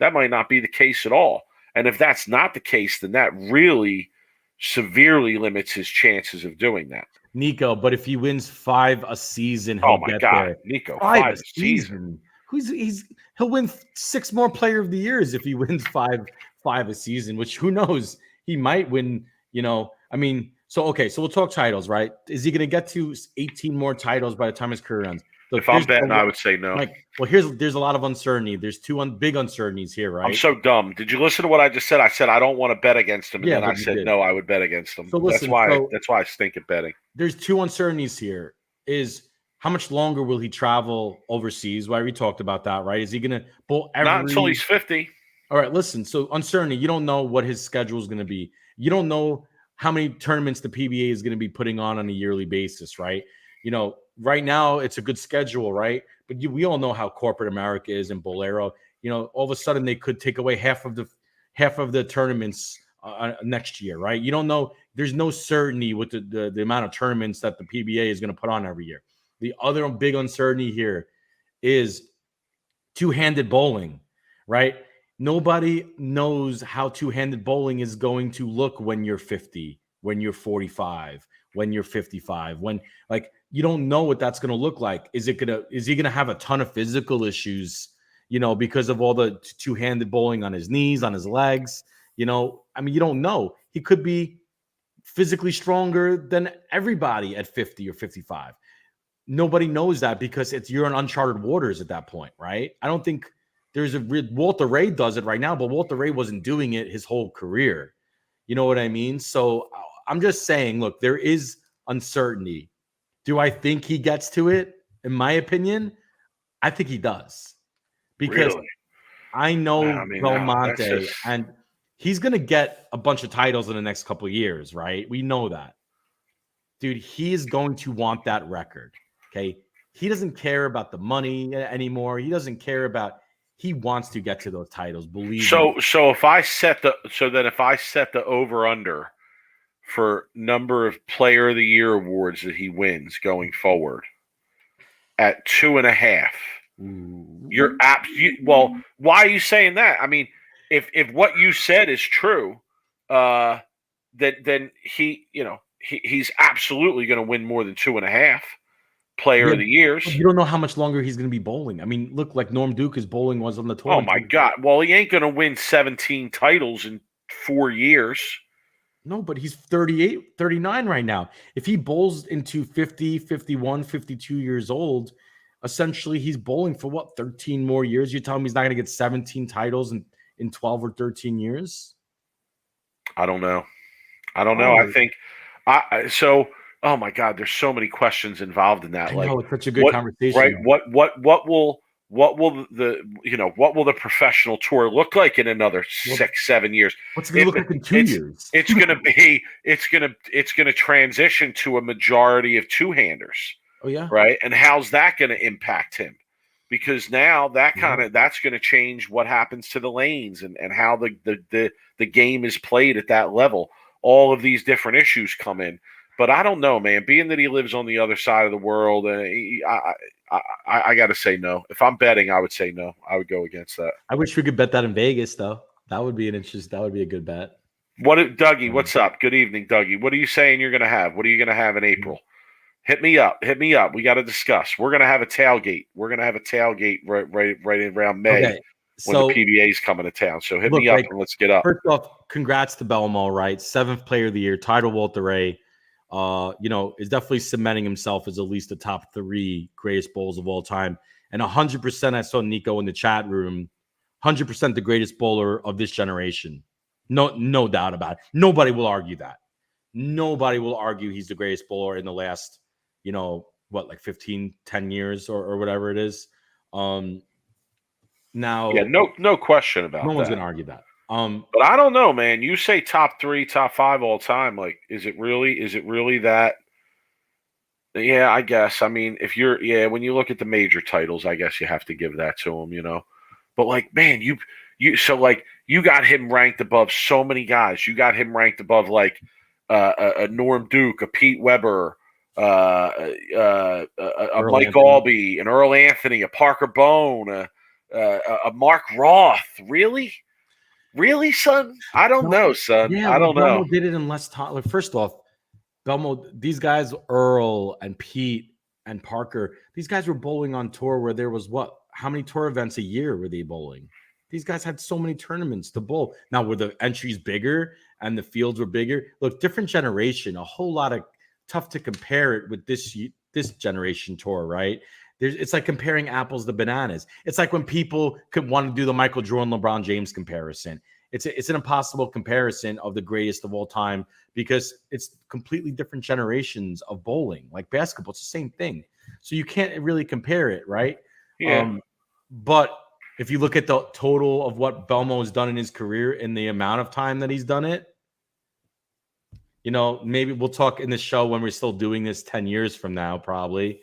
That might not be the case at all. And if that's not the case, then that really severely limits his chances of doing that. Nico, but if he wins 5 a season, he'll get there. Nico, 5 a season. He'll win 6 more Player of the Years if he wins 5 a season, which who knows? He might win, you know. I mean, so we'll talk titles, right? Is he going to get to 18 more titles by the time his career ends? Look, if I'm betting, I would say no. Well, there's a lot of uncertainty. There's 2 big uncertainties here, right? I'm so dumb. Did you listen to what I just said? I said I don't want to bet against him, and then I said no, I would bet against him. So listen, that's why I stink at betting. There's 2 uncertainties here. Is how much longer will he travel overseas? Why we talked about that, right? Is he going to bowl not until he's 50? All right, listen. So uncertainty. You don't know what his schedule is going to be. You don't know how many tournaments the PBA is going to be putting on a yearly basis, right? You know, right now it's a good schedule, right? But we all know how corporate America is in Bolero. You know, all of a sudden they could take away half of the tournaments next year, right? You don't know. There's no certainty with the amount of tournaments that the PBA is going to put on every year. The other big uncertainty here is two-handed bowling, right? Nobody knows how two-handed bowling is going to look when you're 50, when you're 45, when you're 55, when like you don't know what that's going to look like. Is he going to have a ton of physical issues, you know, because of all the two-handed bowling on his knees, on his legs? You know, I mean, you don't know. He could be physically stronger than everybody at 50 or 55. Nobody knows that because you're in uncharted waters at that point, right? I don't think Walter Ray does it right now, but Walter Ray wasn't doing it his whole career. You know what I mean? So I'm just saying, look, there is uncertainty. Do I think he gets to it? In my opinion, I think he does. Because really? I know Belmonte, and he's going to get a bunch of titles in the next couple of years, right? We know that. Dude, he is going to want that record, okay? He doesn't care about the money anymore. He doesn't care about – he wants to get to those titles, believe me. So if I set the over-under for number of Player of the Year awards that he wins going forward at 2.5, well, why are you saying that? I mean, if what you said is true, then he's absolutely going to win more than 2.5 Player of the Years. You don't know how much longer he's going to be bowling. I mean, look, like Norm Dukas bowling was on the tour. Oh my God! Well, he ain't going to win 17 titles in 4 years. No, but he's 38, 39 right now. If he bowls into 50, 51, 52 years old, essentially he's bowling for what, 13 more years? You tell him he's not going to get 17 titles in 12 or 13 years? I don't know. I think oh my God, there's so many questions involved in that. I know, it's such a good conversation. Right? What will the professional tour look like in another 6-7 years? What's it going to look like in 2 years? It's going to transition to a majority of two-handers. Oh yeah. Right? And how's that going to impact him? because now that's going to change what happens to the lanes and how the game is played at that level. All of these different issues come in. But I don't know, man. Being that he lives on the other side of the world, I got to say no. If I'm betting, I would say no. I would go against that. I wish we could bet that in Vegas, though. That would be that would be a good bet. Dougie, what's up? Good evening, Dougie. What are you saying you're going to have? What are you going to have in April? Hit me up. We got to discuss. We're going to have a tailgate. Right around May when the PBA is coming to town. So hit me up and let's get up. First off, congrats to Belmo, right? 7th player of the year, title WOTW. Is definitely cementing himself as at least the top 3 greatest bowlers of all time. And 100%, I saw Nico in the chat room, 100% the greatest bowler of this generation. No doubt about it. Nobody will argue that. Nobody will argue he's the greatest bowler in the last, 10 years or whatever it is. Now, yeah, no question about that. No one's going to argue that. But I don't know, man. You say top 3, top 5 all time. Like, is it really that? Yeah, I guess. I mean, when you look at the major titles, I guess you have to give that to him, But like, man, you got him ranked above so many guys. You got him ranked above like a Norm Duke, a Pete Weber, a Mike Albee, an Earl Anthony, a Parker Bone, a Mark Roth. Really, son? I don't know, son. Yeah, I don't know. Belmo did it in less time. Like, first off, Belmo, these guys, Earl and Pete and Parker, these guys were bowling on tour where there was how many tour events a year were they bowling? These guys had so many tournaments to bowl. Now, were the entries bigger and the fields were bigger? Look, different generation, a whole lot of tough to compare it with this generation tour, right? It's like comparing apples to bananas. It's like when people could want to do the Michael Jordan, LeBron James comparison. It's an impossible comparison of the greatest of all time because it's completely different generations of bowling. Like basketball, it's the same thing. So you can't really compare it, right? Yeah. But if you look at the total of what Belmo has done in his career and the amount of time that he's done it, maybe we'll talk in the show when we're still doing this 10 years from now, probably.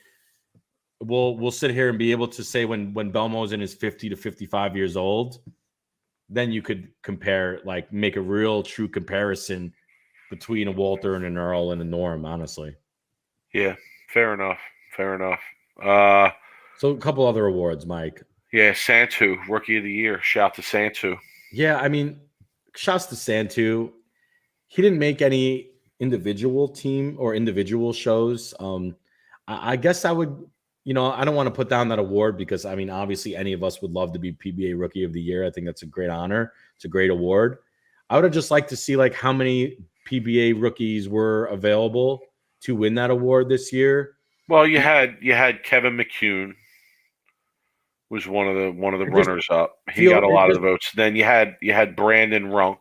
We'll sit here and be able to say when Belmo's in his 50 to 55 years old, then you could compare, like make a real true comparison between a Walter and an Earl and a Norm, honestly. Yeah, fair enough. So a couple other awards, Mike. Yeah, Santu, Rookie of the Year. Shout to Santu. Yeah, I mean, shouts to Santu. He didn't make any individual team or individual shows. I guess I would, I don't want to put down that award because, I mean, obviously any of us would love to be PBA Rookie of the Year. I think that's a great honor. It's a great award. I would have just liked to see like how many PBA rookies were available to win that award this year. Well, you had Kevin McCune was one of the runners up. He got a lot of the votes. Then you had Brandon Runk,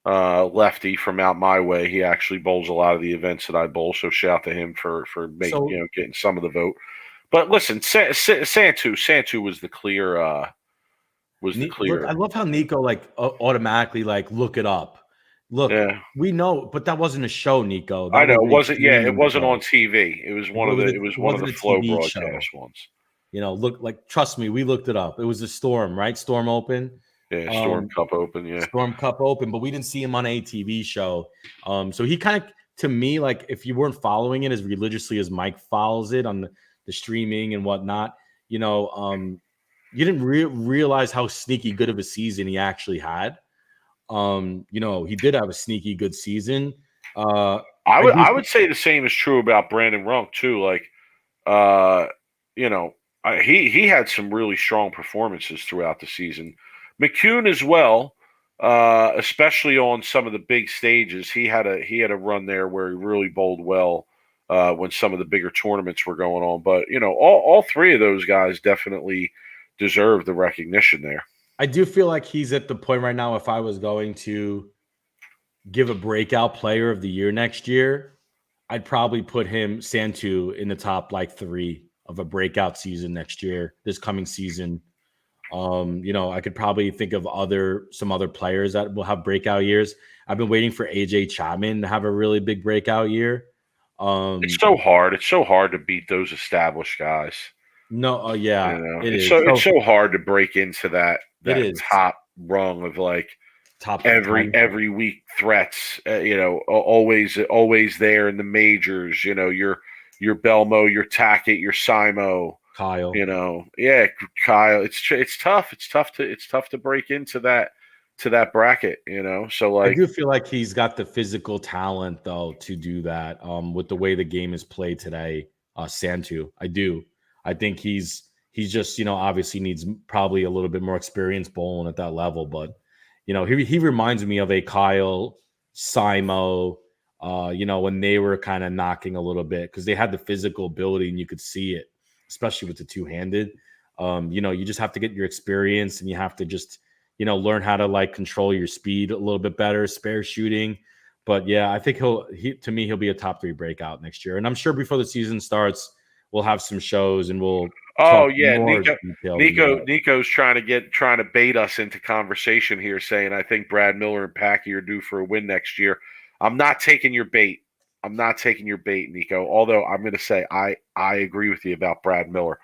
lefty from out my way. He actually bowls a lot of the events that I bowl. So shout to him for getting some of the vote. But listen, Santu was the clear. Look, I love how Nico automatically look it up. Look, we know, but that wasn't a show, Nico. I know it wasn't. Yeah, it wasn't on TV. It was one of the flow broadcast ones. Trust me, we looked it up. It was a Storm, right? Storm Open. Yeah, Storm Cup Open. Yeah, Storm Cup Open, but we didn't see him on a TV show. So he kind of, to me, like if you weren't following it as religiously as Mike follows it on the streaming and whatnot, you didn't realize how sneaky good of a season he actually had. He did have a sneaky good season. I would say the same is true about Brandon Runk too. He had some really strong performances throughout the season. McCune as well, especially on some of the big stages. He had a run there where he really bowled well when some of the bigger tournaments were going on. But all three of those guys definitely deserve the recognition there. I do feel like he's at the point right now. If I was going to give a breakout player of the year next year, I'd probably put Santu in the top 3 of a breakout season next year, this coming season. I could probably think of some other players that will have breakout years. I've been waiting for AJ Chapman to have a really big breakout year. It's so hard. It's so hard to beat those established guys. No, yeah, You know, it it's is. it's So so hard to break into it that is top rung of like top every 10. every week threats. Always there in the majors. Your Belmo, your Tackett, your Simo. Kyle. Yeah, Kyle. It's tough. It's tough to break into that bracket. So I like, do feel like he's got the physical talent though to do that. With the way the game is played today, Santu. I do. I think he's just obviously needs probably a little bit more experience bowling at that level, but he reminds me of a Kyle, Simo. When they were kind of knocking a little bit because they had the physical ability and you could see it, especially with the two handed. You just have to get your experience and you have to just learn how to like control your speed a little bit better, spare shooting. But yeah, I think he'll be a top 3 breakout next year. And I'm sure before the season starts, we'll have some shows and we'll oh talk yeah, more details about it. Nico's trying to bait us into conversation here, saying I think Brad Miller and Packy are due for a win next year. I'm not taking your bait. I'm not taking your bait, Nico. Although I'm going to say I agree with you about Brad Miller.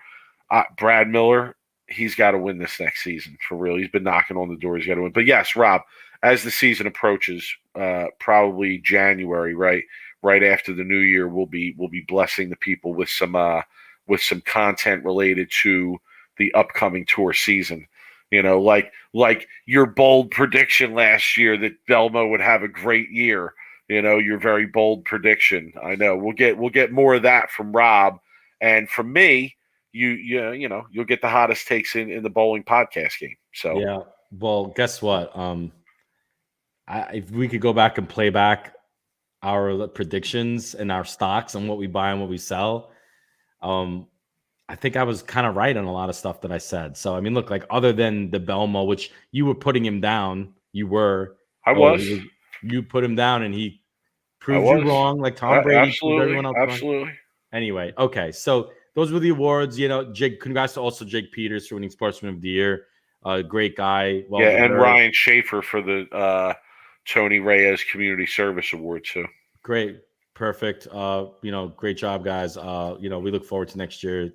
Brad Miller, he's got to win this next season for real. He's been knocking on the door. He's got to win. But yes, Rob, as the season approaches, probably January, right after the new year, we'll be blessing the people with some content related to the upcoming tour season. Like your bold prediction last year that Belmo would have a great year. Your very bold prediction. I know we'll get more of that from Rob and from me. You'll get the hottest takes in the bowling podcast game. So Yeah. Well, guess what? If we could go back and play back our predictions and our stocks and what we buy and what we sell, I think I was kind of right on a lot of stuff that I said. So I mean, look, like other than the Belmo, which you were putting him down, I was. You put him down and he I proved you was. wrong, like Tom Brady proved Absolutely. everyone else wrong. Absolutely. Anyway, okay, so those were the awards. Jake, congrats to also Jake Peters for winning Sportsman of the Year. Great guy. Well, Yeah, and Ryan Schaefer for the Tony Reyes Community Service Award too. great, perfect. Great job, guys. We look forward to next year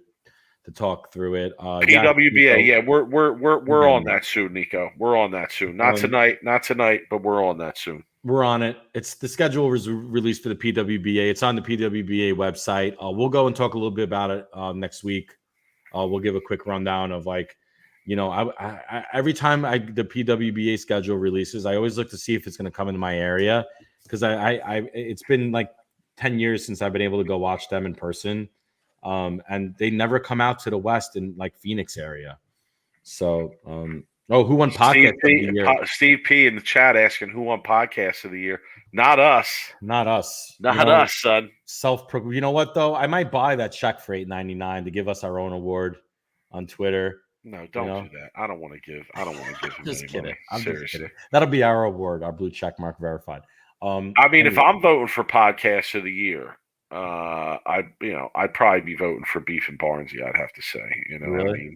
to talk through it. PWBA, yeah, we're on Yeah. that soon, Nico. We're on that soon. Not tonight, but we're on that soon. We're on it. It's the schedule was released for the PWBA. It's on the PWBA website. We'll go and talk a little bit about it next week. We'll give a quick rundown of like, I every time the PWBA schedule releases, I always look to see if it's going to come into my area because it's been like 10 years since I've been able to go watch them in person, and they never come out to the West in like Phoenix area. So, who won podcast of the year? Steve P in the chat asking who won podcast of the year. Not us. Not us. Not us, son. You know what though? I might buy that check for $8.99 to give us our own award on Twitter. No, don't do that. I don't want to give him Just any kidding. money. I'm Seriously. just kidding. That'll be our award, our blue check mark verified. I mean, if I'm voting for podcast of the year, I'd probably be voting for Beef and Barnesy. I'd have to say, Really? I mean,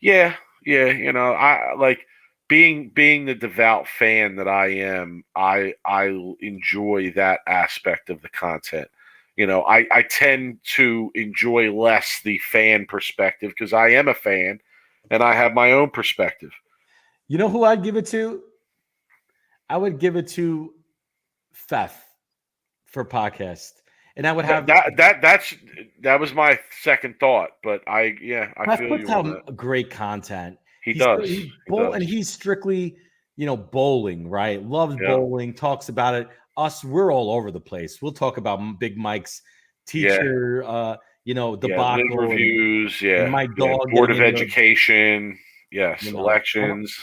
yeah. I like being the devout fan that I am. I enjoy that aspect of the content. I tend to enjoy less the fan perspective because I am a fan and I have my own perspective. You know who I'd give it to? I would give it to Feth for podcast. And I would have that was my second thought, but I feel puts you on out that. great content. He does. And he's strictly, bowling, right? Loves bowling, talks about it. Us, we're all over the place. We'll talk about Big Mike's teacher, debacle, reviews, and my dog, Board of Education, elections.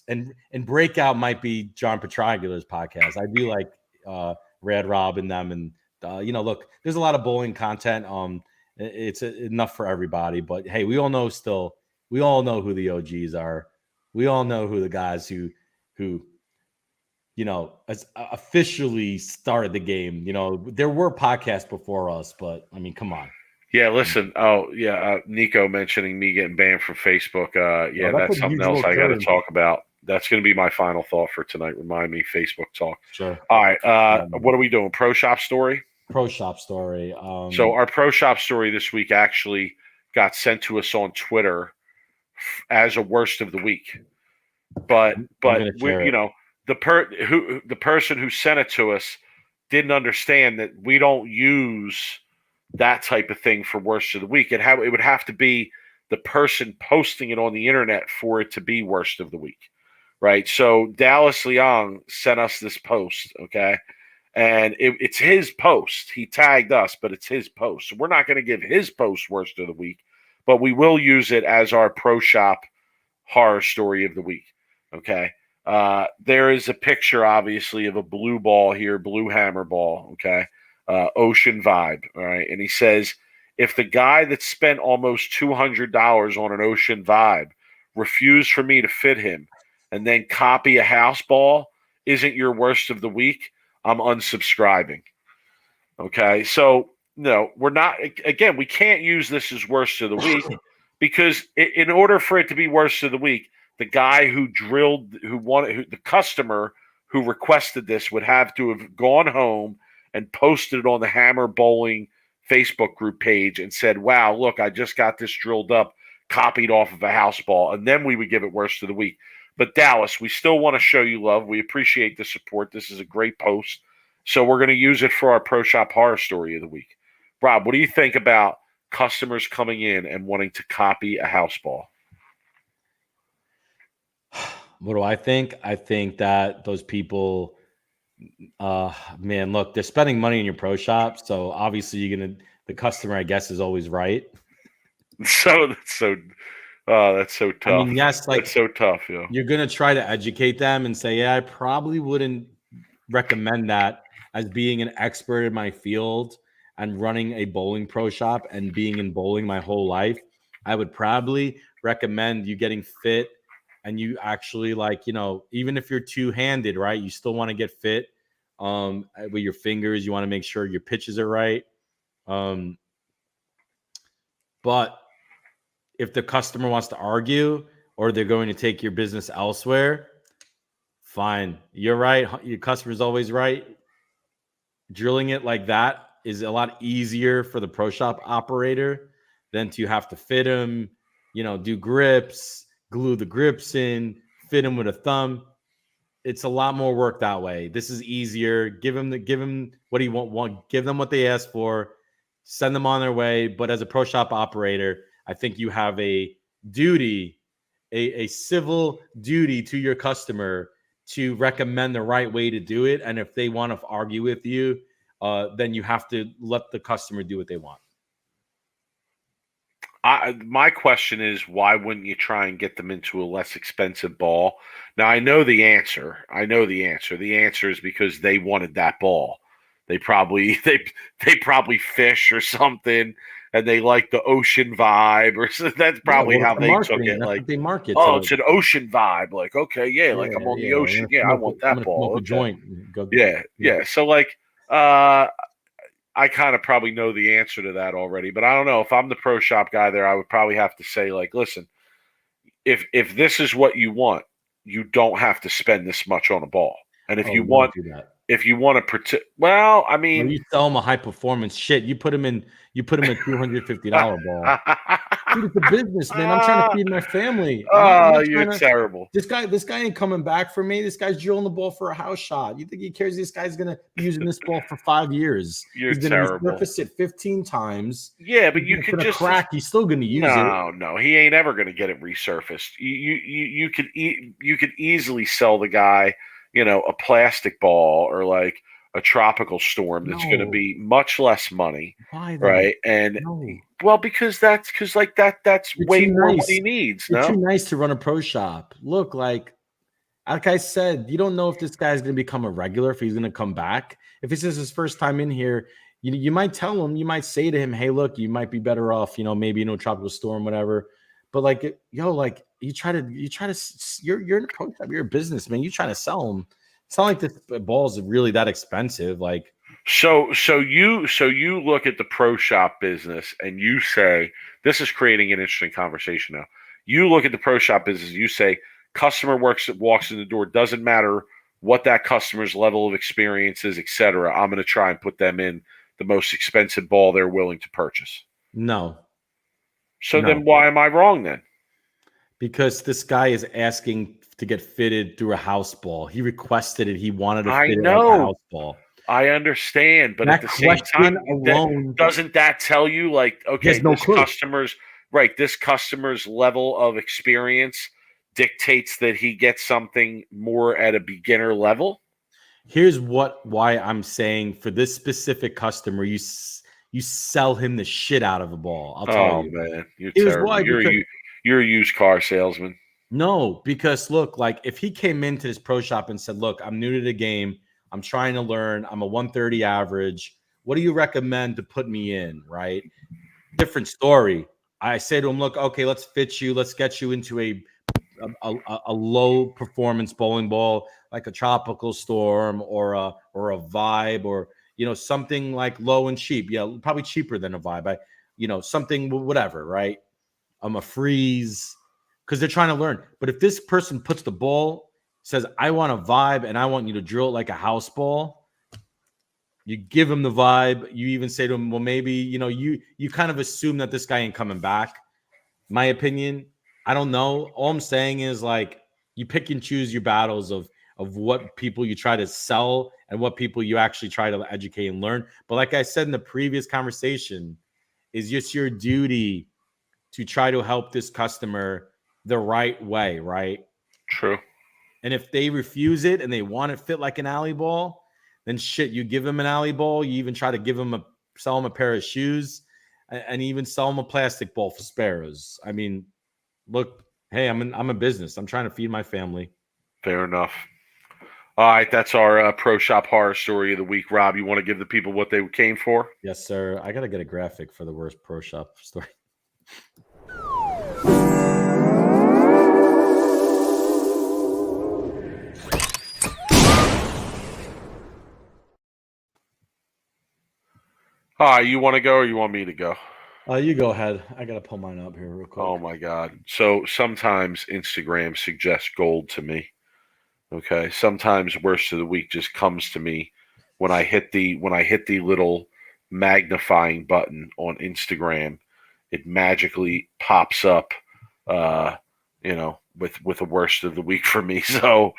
And Breakout might be John Petragula's podcast. I do like Rad Rob and them, and look, there's a lot of bowling content. It's enough for everybody, but hey, we all know who the OGs are. We all know who the guys who officially started the game. There were podcasts before us, but I mean, come on. Yeah, listen. Nico mentioning me getting banned from Facebook. That's something else I got to talk about. That's going to be my final thought for tonight. Remind me, Facebook talk. Sure. All right. What are we doing? Pro Shop story? Pro Shop story. So our Pro Shop story this week actually got sent to us on Twitter as a worst of the week. But we, the person who sent it to us didn't understand that we don't use that type of thing for worst of the week. It would have to be the person posting it on the internet for it to be worst of the week, right? So Dallas Leong sent us this post, okay, and it's his post. He tagged us, but it's his post. So we're not going to give his post worst of the week, but we will use it as our Pro Shop horror story of the week. Okay. There is a picture, obviously, of a blue ball here, blue hammer ball. Okay. Ocean vibe. All right. And he says, if the guy that spent almost $200 on an ocean vibe refused for me to fit him and then copy a house ball isn't your worst of the week, I'm unsubscribing. Okay. So, no, we're not. Again, we can't use this as worst of the week because in order for it to be worst of the week, the guy the customer who requested this would have to have gone home and posted it on the Hammer Bowling Facebook group page and said, wow, look, I just got this drilled up, copied off of a house ball. And then we would give it worst of the week. But Dallas, we still want to show you love. We appreciate the support. This is a great post. So we're going to use it for our Pro Shop horror story of the week. Rob, what do you think about customers coming in and wanting to copy a house ball? What do I think? I think that those people, man, look, they're spending money in your Pro Shop. So obviously the customer, I guess, is always right. That's so tough. I mean, yes, that's so tough. Yeah. You're going to try to educate them and say, yeah, I probably wouldn't recommend that as being an expert in my field and running a bowling Pro Shop and being in bowling my whole life. I would probably recommend you getting fit and you actually even if you're two-handed, right, you still want to get fit with your fingers. You want to make sure your pitches are right. But if the customer wants to argue or they're going to take your business elsewhere, fine. You're right. Your customer's always right. Drilling it like that is a lot easier for the Pro Shop operator than to have to fit them, do grips, glue the grips in, fit them with a thumb. It's a lot more work that way. This is easier. Give them what he want. Give them what they asked for. Send them on their way. But as a Pro Shop operator, I think you have a duty, a civil duty to your customer to recommend the right way to do it. And if they want to argue with you, then you have to let the customer do what they want. My question is, why wouldn't you try and get them into a less expensive ball? Now, I know the answer. The answer is because they wanted that ball. They probably fish or something, and they like the ocean vibe, or so that's probably how they took it. Like they market. It's an ocean vibe. Like, okay, like I'm on the ocean. I want that ball. Smoke a joint. Yeah. So I kind of probably know the answer to that already, but I don't know. If I'm the Pro Shop guy there, I would probably have to say, listen, if this is what you want, you don't have to spend this much on a ball. And if you want to protect, well, I mean, when you sell them a high performance shit, you put them in a $250 ball. Dude, it's a business, man. I'm trying to feed my family. You're terrible. This guy ain't coming back for me. This guy's drilling the ball for a house shot. You think he cares? This guy's gonna be using this ball for 5 years. He's gonna resurface it 15 times. Yeah, but you could just crack. He's still gonna use it. No, he ain't ever gonna get it resurfaced. You could easily sell the guy, a plastic ball or like a tropical storm that's going to be much less money. Why, right? And well, because that's way more what he needs. It's too nice to run a Pro Shop. Look, like I said, you don't know if this guy's going to become a regular, if he's going to come back. If this is his first time in here, you might tell him, you might say to him, hey, look, you might be better off, maybe tropical storm, whatever. But you're in a Pro Shop, you're a businessman, you try to sell them. It's not like this ball is really that expensive. So you look at the Pro Shop business and you say, this is creating an interesting conversation now. You look at the Pro Shop business, you say, customer walks in the door, doesn't matter what that customer's level of experience is, etc. I'm going to try and put them in the most expensive ball they're willing to purchase. No. So No. then why am I wrong then? Because this guy is asking to get fitted through a house ball. He requested it. He wanted to I fit it like a know. house ball. I understand, but at That the same question time, alone, doesn't that tell you, like, he okay, has no clue. this customer's level of experience dictates that he gets something more at a beginner level? Here's why I'm saying for this specific customer, you sell him the shit out of a ball. I'll tell Oh you. man, you're Here's terrible. why. Because You're a used car salesman. no, because look, like if he came into this pro shop and said, "Look, I'm new to the game. I'm trying to learn. I'm a 130 average. What do you recommend to put me in?" Right? Different story. I say to him, "Look, okay, let's fit you. Let's get you into a low performance bowling ball like a Tropical Storm or a Vibe or something like low and cheap. Yeah, probably cheaper than a Vibe. Something whatever, right? A Freeze because they're trying to learn. But if this person puts the ball, says, "I want a Vibe and I want you to drill it like a house ball," you give him the Vibe. You even say to him, "Well, maybe you kind of assume that this guy ain't coming back." My opinion, I don't know. All I'm saying is like you pick and choose your battles of what people you try to sell and what people you actually try to educate and learn. But like I said in the previous conversation, is just your duty to try to help this customer the right way, right? True. And if they refuse it and they want it fit like an alley ball, then shit, you give them an alley ball. You even try to sell them a pair of shoes and even sell them a plastic ball for sparrows. I mean, look, hey, I'm a business. I'm trying to feed my family. Fair enough. All right, that's our pro shop horror story of the week. Rob, you want to give the people what they came for? Yes, sir. I gotta get a graphic for the worst pro shop story. All right, you want to go or you want me to go? You go ahead. I gotta pull mine up here real quick. Oh my God. So sometimes Instagram suggests gold to me. Okay. Sometimes worst of the week just comes to me when I hit the little magnifying button on Instagram. It magically pops up with a worst of the week for me. So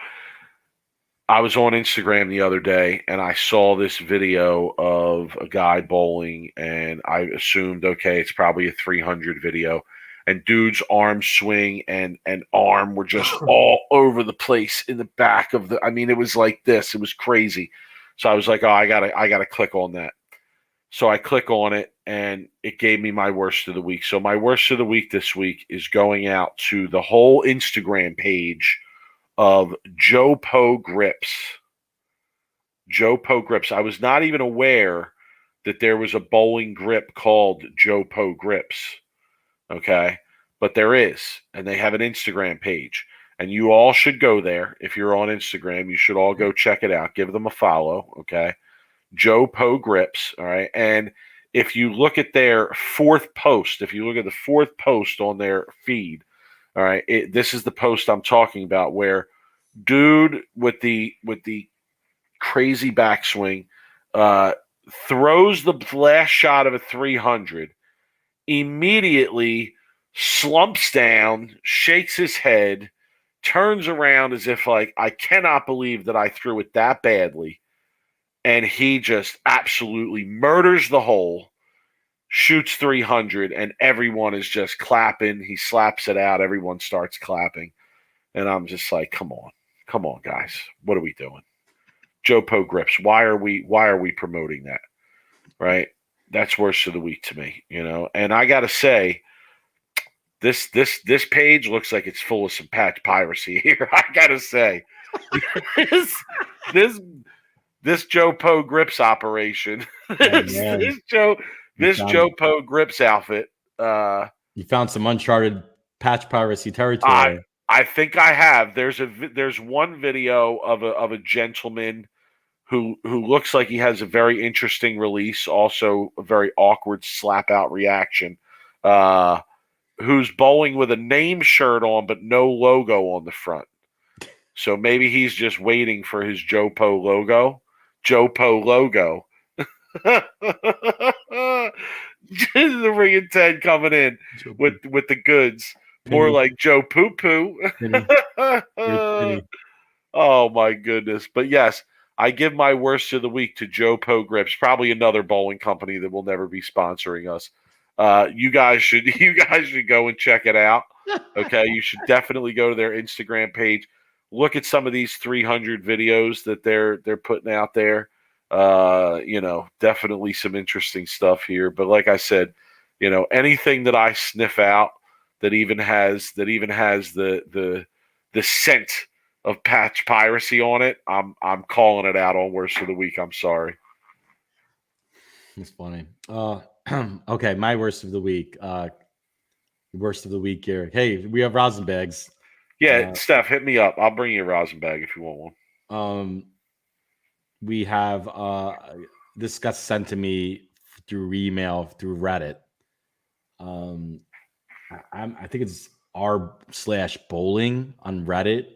I was on Instagram the other day and I saw this video of a guy bowling, and I assumed, okay, it's probably a 300 video. And dude's arm swing and arm were just all over the place in the back of the. I mean, it was like this. It was crazy. So I was like, oh, I gotta click on that. So I click on it, and it gave me my worst of the week. So my worst of the week this week is going out to the whole Instagram page of Joe Po Grips. Joe Po Grips. I was not even aware that there was a bowling grip called Joe Po Grips. Okay. But there is. And they have an Instagram page. And you all should go there. If you're on Instagram, you should all go check it out. Give them a follow. Okay. Joe Po Grips. All right. And if you look at their fourth post, on their feed, all right, this is the post I'm talking about, where dude with the crazy backswing throws the last shot of a 300, immediately slumps down, shakes his head, turns around as if like, I cannot believe that I threw it that badly, and he just absolutely murders the hole, shoots 300, and everyone is just clapping. He slaps it out. Everyone starts clapping. And I'm just like, come on, guys. What are we doing? Joe Po Grips. Why are we promoting that? Right? That's worst of the week to me, And I gotta say, this page looks like it's full of some patch piracy here. I gotta say. this Joe Po Grips operation. This Joe Po Grips outfit. You found some uncharted patch piracy territory. I think I have. There's one video of a gentleman who looks like he has a very interesting release, also a very awkward slap out reaction. Who's bowling with a name shirt on but no logo on the front. So maybe he's just waiting for his Joe Po logo. Joe Po logo. The Ring and Ted coming in with the goods. More Penny. like Joe Poo Poo. Penny. Penny. Oh my goodness. But yes, I give my worst of the week to Joe Po Grips, probably another bowling company that will never be sponsoring us. You guys should go and check it out. Okay, you should definitely go to their Instagram page. Look at some of these 300 videos that they're putting out there. Definitely some interesting stuff here. But like I said, anything that I sniff out that even has the scent of patch piracy on it, I'm calling it out on worst of the week. I'm sorry. That's funny. Okay, my worst of the week. Worst of the week here. Hey, we have rosin bags. Yeah, Steph, hit me up. I'll bring you a rosin bag if you want one. We have this got sent to me through email through Reddit. I think it's r/bowling on Reddit.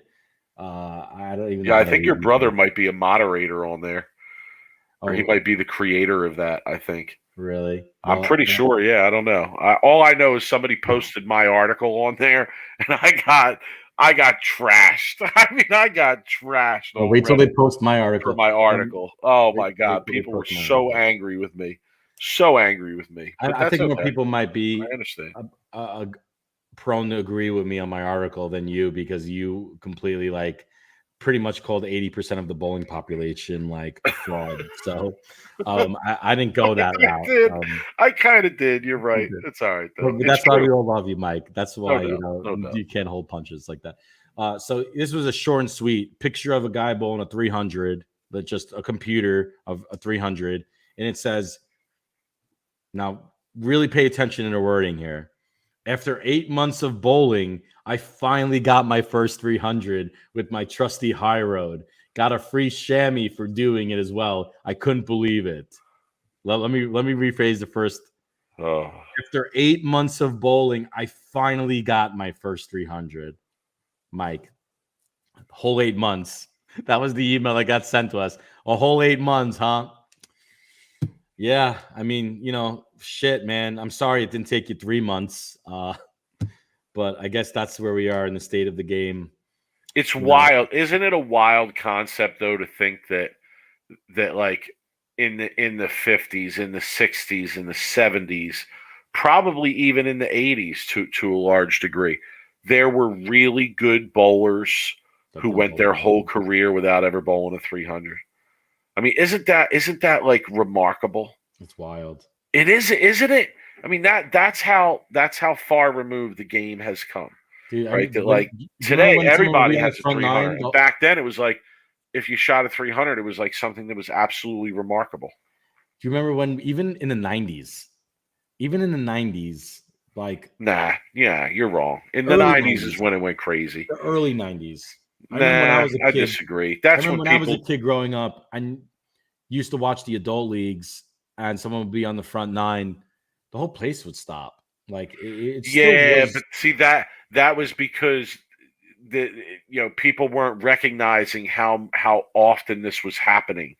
I don't even. Yeah, I think your brother might be a moderator on there, or he might be the creator of that. I think. Really? I'm pretty sure. Yeah, I don't know. All I know is somebody posted my article on there, and I got trashed. I mean, I got trashed. Oh, wait till they post my article. For my article. Oh my God, people were so angry with me. So angry with me. I think more people might be. I understand. Prone to agree with me on my article than you, because you completely pretty much called 80% of the bowling population fraud. So I didn't go that route. I kind of did. You're right. It's all right though. But that's why we all love you, Mike. That's why you can't hold punches like that. So this was a short and sweet picture of a guy bowling a 300, but just a computer of a 300, and it says, now really pay attention in the wording here. After 8 months of bowling, I finally got my first 300 with my trusty high road. Got a free chamois for doing it as well. I couldn't believe it. Let me rephrase the first. Oh. After 8 months of bowling, I finally got my first 300. Mike, whole 8 months. That was the email that got sent to us. A whole 8 months, huh? Yeah, I mean, shit, man. I'm sorry it didn't take you 3 months. But I guess that's where we are in the state of the game. It's wild. Isn't it a wild concept though to think that like in the 50s, in the 60s, in the 70s, probably even in the 80s to a large degree, there were really good bowlers who went their whole career without ever bowling a 300. I mean, isn't that like remarkable? It's wild. It is, isn't it? I mean, that's how far removed the game has come. Dude, right? Today, everybody has a 300. Back then, it was like if you shot a 300, it was like something that was absolutely remarkable. Do you remember when even in the 90s, Nah, yeah, you're wrong. In the 90s is when it went crazy. The early 90s. I disagree. That's when I was a kid growing up, I used to watch the adult leagues, and someone would be on the front nine. The whole place would stop. But see that was because people weren't recognizing how often this was happening.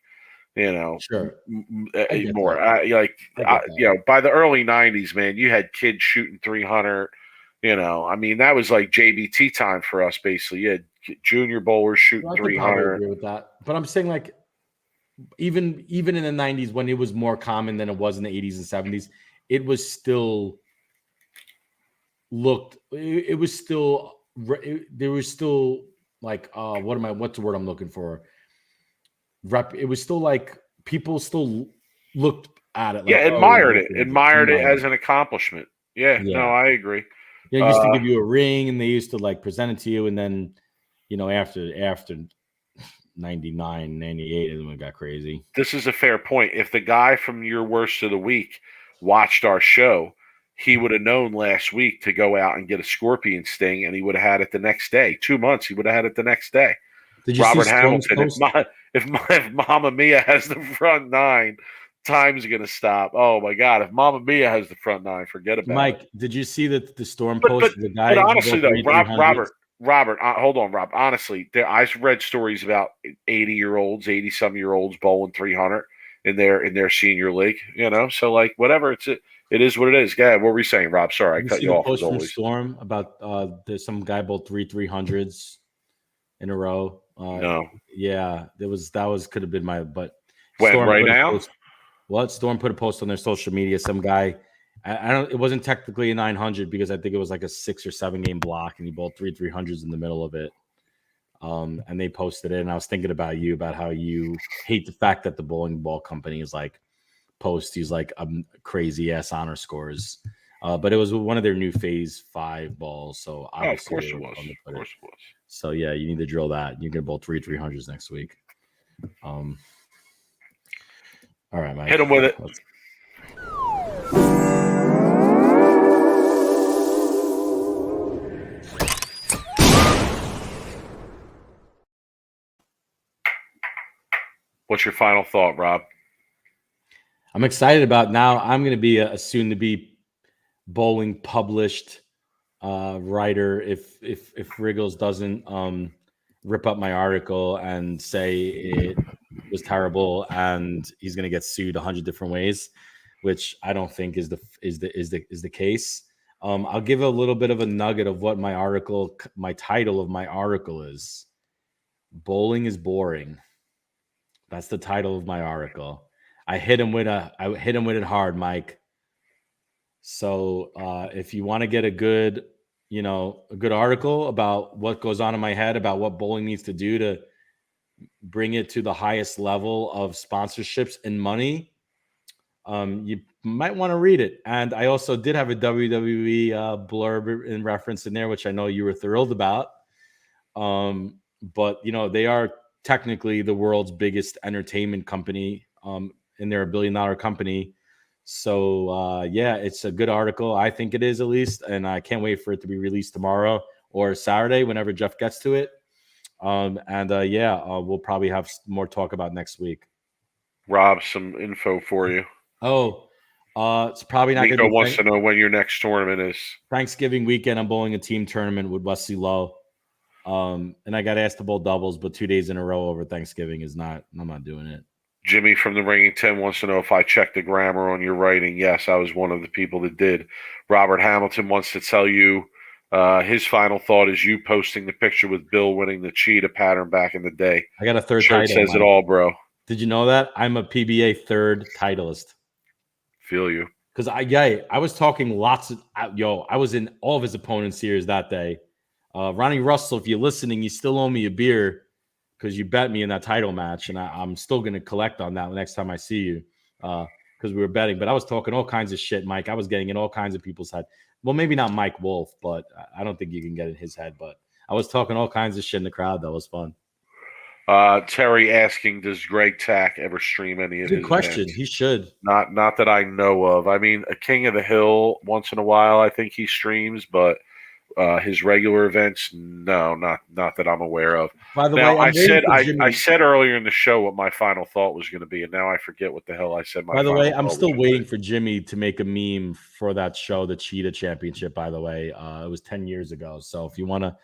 Sure. More by the early 90s, man, you had kids shooting 300. I mean, that was like JBT time for us. Basically, you had junior bowlers shooting 300. Agree with that, but I'm saying even in the 90s when it was more common than it was in the 80s and 70s, it was still looked. It was still there was still what's the word I'm looking for? It was still like people still looked at it. Admired it as an accomplishment. Yeah, no, I agree. Yeah, used to give you a ring, and they used to present it to you, and then after 99, 98 is when it got crazy. This is a fair point. If the guy from your worst of the week watched our show, he would have known last week to go out and get a scorpion sting, and he would have had it the next day. 2 months, he would have had it the next day. Did you Robert see Hamilton? If Mama Mia has the front nine, time's going to stop. Oh my God! If Mama Mia has the front nine, forget about it. Mike, did you see that the Storm post? The guy, but honestly, though, Robert, hold on, Rob. Honestly, I've read stories about 80-some-year-olds bowling 300. in their senior league. So like whatever, it is what it is. Yeah, what were you saying, Rob? Sorry, I You cut see you the off as post from always. Storm about there's some guy bowled 300s in a row. No, Yeah, that was could have been but when Storm right put a now? post. What Storm put a post on their social media? Some guy, I don't. It wasn't technically a 900 because I think it was like a 6 or 7 game block, and he bowled 300s in the middle of it. And they posted it, and I was thinking about you, about how you hate the fact that the bowling ball company is like post these like crazy ass honor scores. But it was one of their new Phase 5 balls, so Oh, of obviously course they it were was. fun to Of put it. course it was. So yeah, you need to drill that. You're gonna bowl 300s next week. All right, Mike. Hit him with it. What's your final thought, Rob? I'm excited about now. I'm going to be a soon-to-be bowling published writer if Wriggles doesn't rip up my article and say it was terrible and he's going to get sued 100 different ways, which I don't think is the case. I'll give a little bit of a nugget of what my title of my article is. Bowling is boring. That's the title of my article. I hit him with it hard, Mike. So if you want to get a good article about what goes on in my head about what bowling needs to do to bring it to the highest level of sponsorships and money, you might want to read it. And I also did have a WWE blurb in reference in there, which I know you were thrilled about. But they are technically the world's biggest entertainment company, and they're a $1 billion company. So yeah, it's a good article. I think it is, at least, and I can't wait for it to be released tomorrow or Saturday, whenever Jeff gets to it. We'll probably have more talk about next week. Rob, some info for you. It's probably not going to Nico be. wants to know when your next tournament is. Thanksgiving weekend. I'm bowling a team tournament with Wesley Lowe. And I got asked to bowl doubles, but 2 days in a row over Thanksgiving I'm not doing it. Jimmy from the Ringing 10 wants to know if I checked the grammar on your writing. Yes, I was one of the people that did. Robert Hamilton wants to tell you his final thought is you posting the picture with Bill winning the cheetah pattern back in the day. I got a third Shirt title. says it all, bro. Did you know that? I'm a PBA third titleist. Feel you. Because I was talking lots of I was in all of his opponents' ears that day. Ronnie Russell, if you're listening, you still owe me a beer because you bet me in that title match, and I'm still going to collect on that next time I see you because we were betting. But I was talking all kinds of shit, Mike. I was getting in all kinds of people's head. Well, maybe not Mike Wolf, but I don't think you can get in his head. But I was talking all kinds of shit in the crowd. That was fun. Terry asking, does Greg Tack ever stream any of his Good question. events? He should. Not that I know of. I mean, a King of the Hill once in a while, I think he streams, but his regular events, no, not that I'm aware of. By the now, way, I said earlier in the show what my final thought was going to be, and now I forget what the hell I said. By the way, I'm still waiting for Jimmy to make a meme for that show, the Cheetah Championship. By the way, it was 10 years ago. So if you want to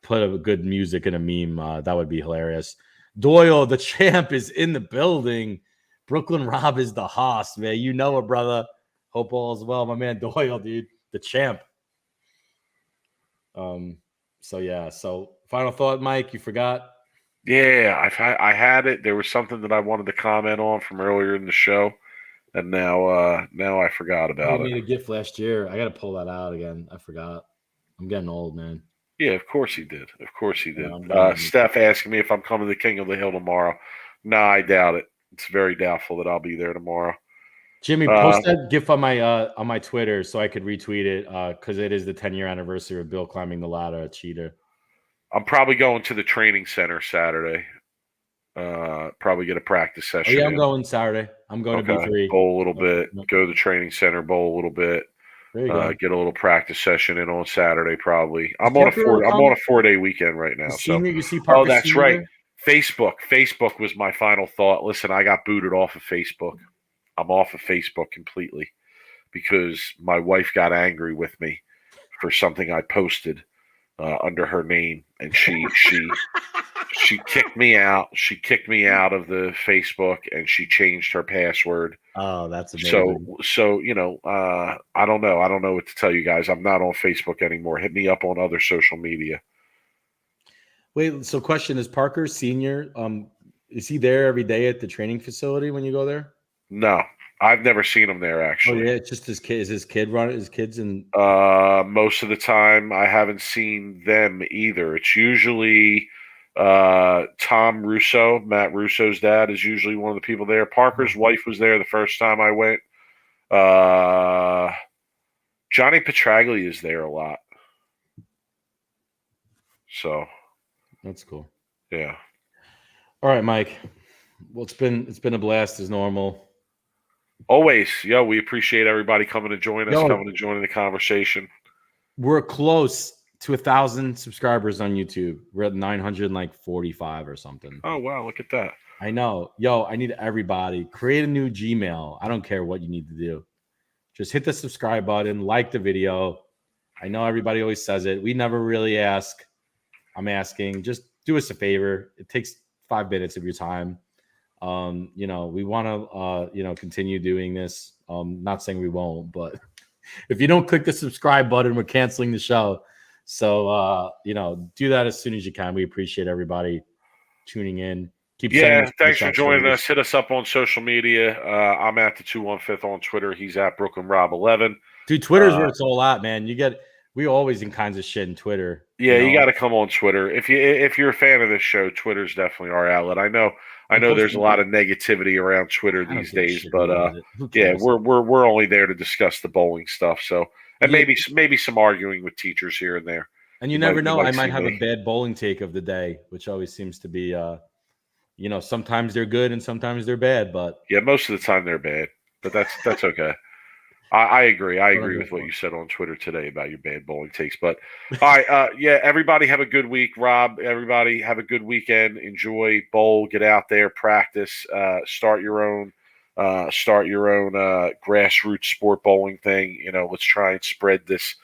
put a good music in a meme, that would be hilarious. Doyle, the champ, is in the building. Brooklyn Rob is the host, man. You know it, brother. Hope all is well, my man Doyle, dude, the champ. So final thought, Mike, you forgot? Yeah, I had it. There was something that I wanted to comment on from earlier in the show, and now I forgot about it. You made a gift last year. I got to pull that out again. I forgot. I'm getting old, man. Yeah, of course he did. Steph asking me if I'm coming to King of the Hill tomorrow. No, I doubt it. It's very doubtful that I'll be there tomorrow. Jimmy, post that GIF on my Twitter so I could retweet it because it is the 10-year anniversary of Bill climbing the ladder at Cheetah. I'm probably going to the training center Saturday. Probably get a practice session. Oh, yeah, I'm going Saturday. I'm going to B3. Bowl a little bit. Go to the training center, bowl a little bit. There you go. Get a little practice session in on Saturday. Probably. I'm on a 4-day weekend right now. That's right. Facebook was my final thought. Listen, I got booted off of Facebook. I'm off of Facebook completely because my wife got angry with me for something I posted under her name, and she She kicked me out. She kicked me out of the Facebook, and she changed her password. Oh, that's amazing. So I don't know. I don't know what to tell you guys. I'm not on Facebook anymore. Hit me up on other social media. Wait, so question, is Parker Senior? Is he there every day at the training facility when you go there? No, I've never seen him there actually. Oh yeah, it's just his kid. Is his kid running? His kids and Most of the time I haven't seen them either. It's usually Tom Russo, Matt Russo's dad, is usually one of the people there. Parker's wife was there the first time I went. Johnny Petraglia is there a lot. So that's cool. Yeah. All right, Mike. Well, it's been a blast as normal. Always. Yo, we appreciate everybody coming to join us, coming to join in the conversation. We're close to 1,000 subscribers on YouTube. We're at 945 or something. Oh, wow. Look at that. I know. Yo, I need everybody. Create a new Gmail. I don't care what you need to do. Just hit the subscribe button, like the video. I know everybody always says it. We never really ask. I'm asking. Just do us a favor. It takes 5 minutes of your time. We want to, continue doing this. Not saying we won't, but if you don't click the subscribe button, we're canceling the show. So, do that as soon as you can. We appreciate everybody tuning in. Thanks for joining us. Hit us up on social media. I'm at the 215 on Twitter. He's at Brooklyn Rob 11. Dude, Twitter's where it's all at, man. We always in kinds of shit in Twitter. Yeah, you got to come on Twitter. If you're a fan of this show, Twitter's definitely our outlet. I know there's a lot of negativity around Twitter these days, but we're only there to discuss the bowling stuff. So, and maybe some arguing with teachers here and there. And you never know, I might have a bad bowling take of the day, which always seems to be sometimes they're good and sometimes they're bad, but yeah, most of the time they're bad, but that's okay. I agree. I agree with what you said on Twitter today about your bad bowling takes. But all right, everybody have a good week. Rob, everybody have a good weekend. Enjoy, bowl, get out there, practice, start your own grassroots sport bowling thing. Let's try and spread this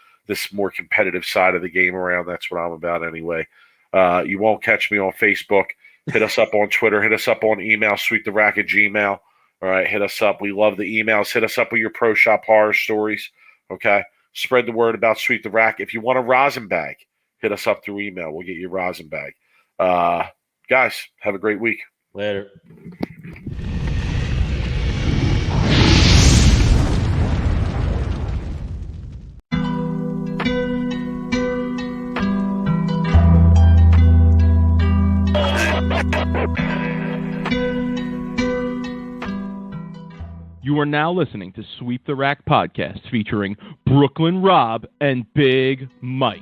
more competitive side of the game around. That's what I'm about anyway. You won't catch me on Facebook. Hit us up on Twitter. Hit us up on email, sweeptherack@gmail.com. All right, hit us up. We love the emails. Hit us up with your Pro Shop horror stories, okay? Spread the word about Sweep the Rack. If you want a rosin bag, hit us up through email. We'll get you a rosin bag. Guys, have a great week. Later. You are now listening to Sweep the Rack podcast featuring Brooklyn Rob and Big Mike.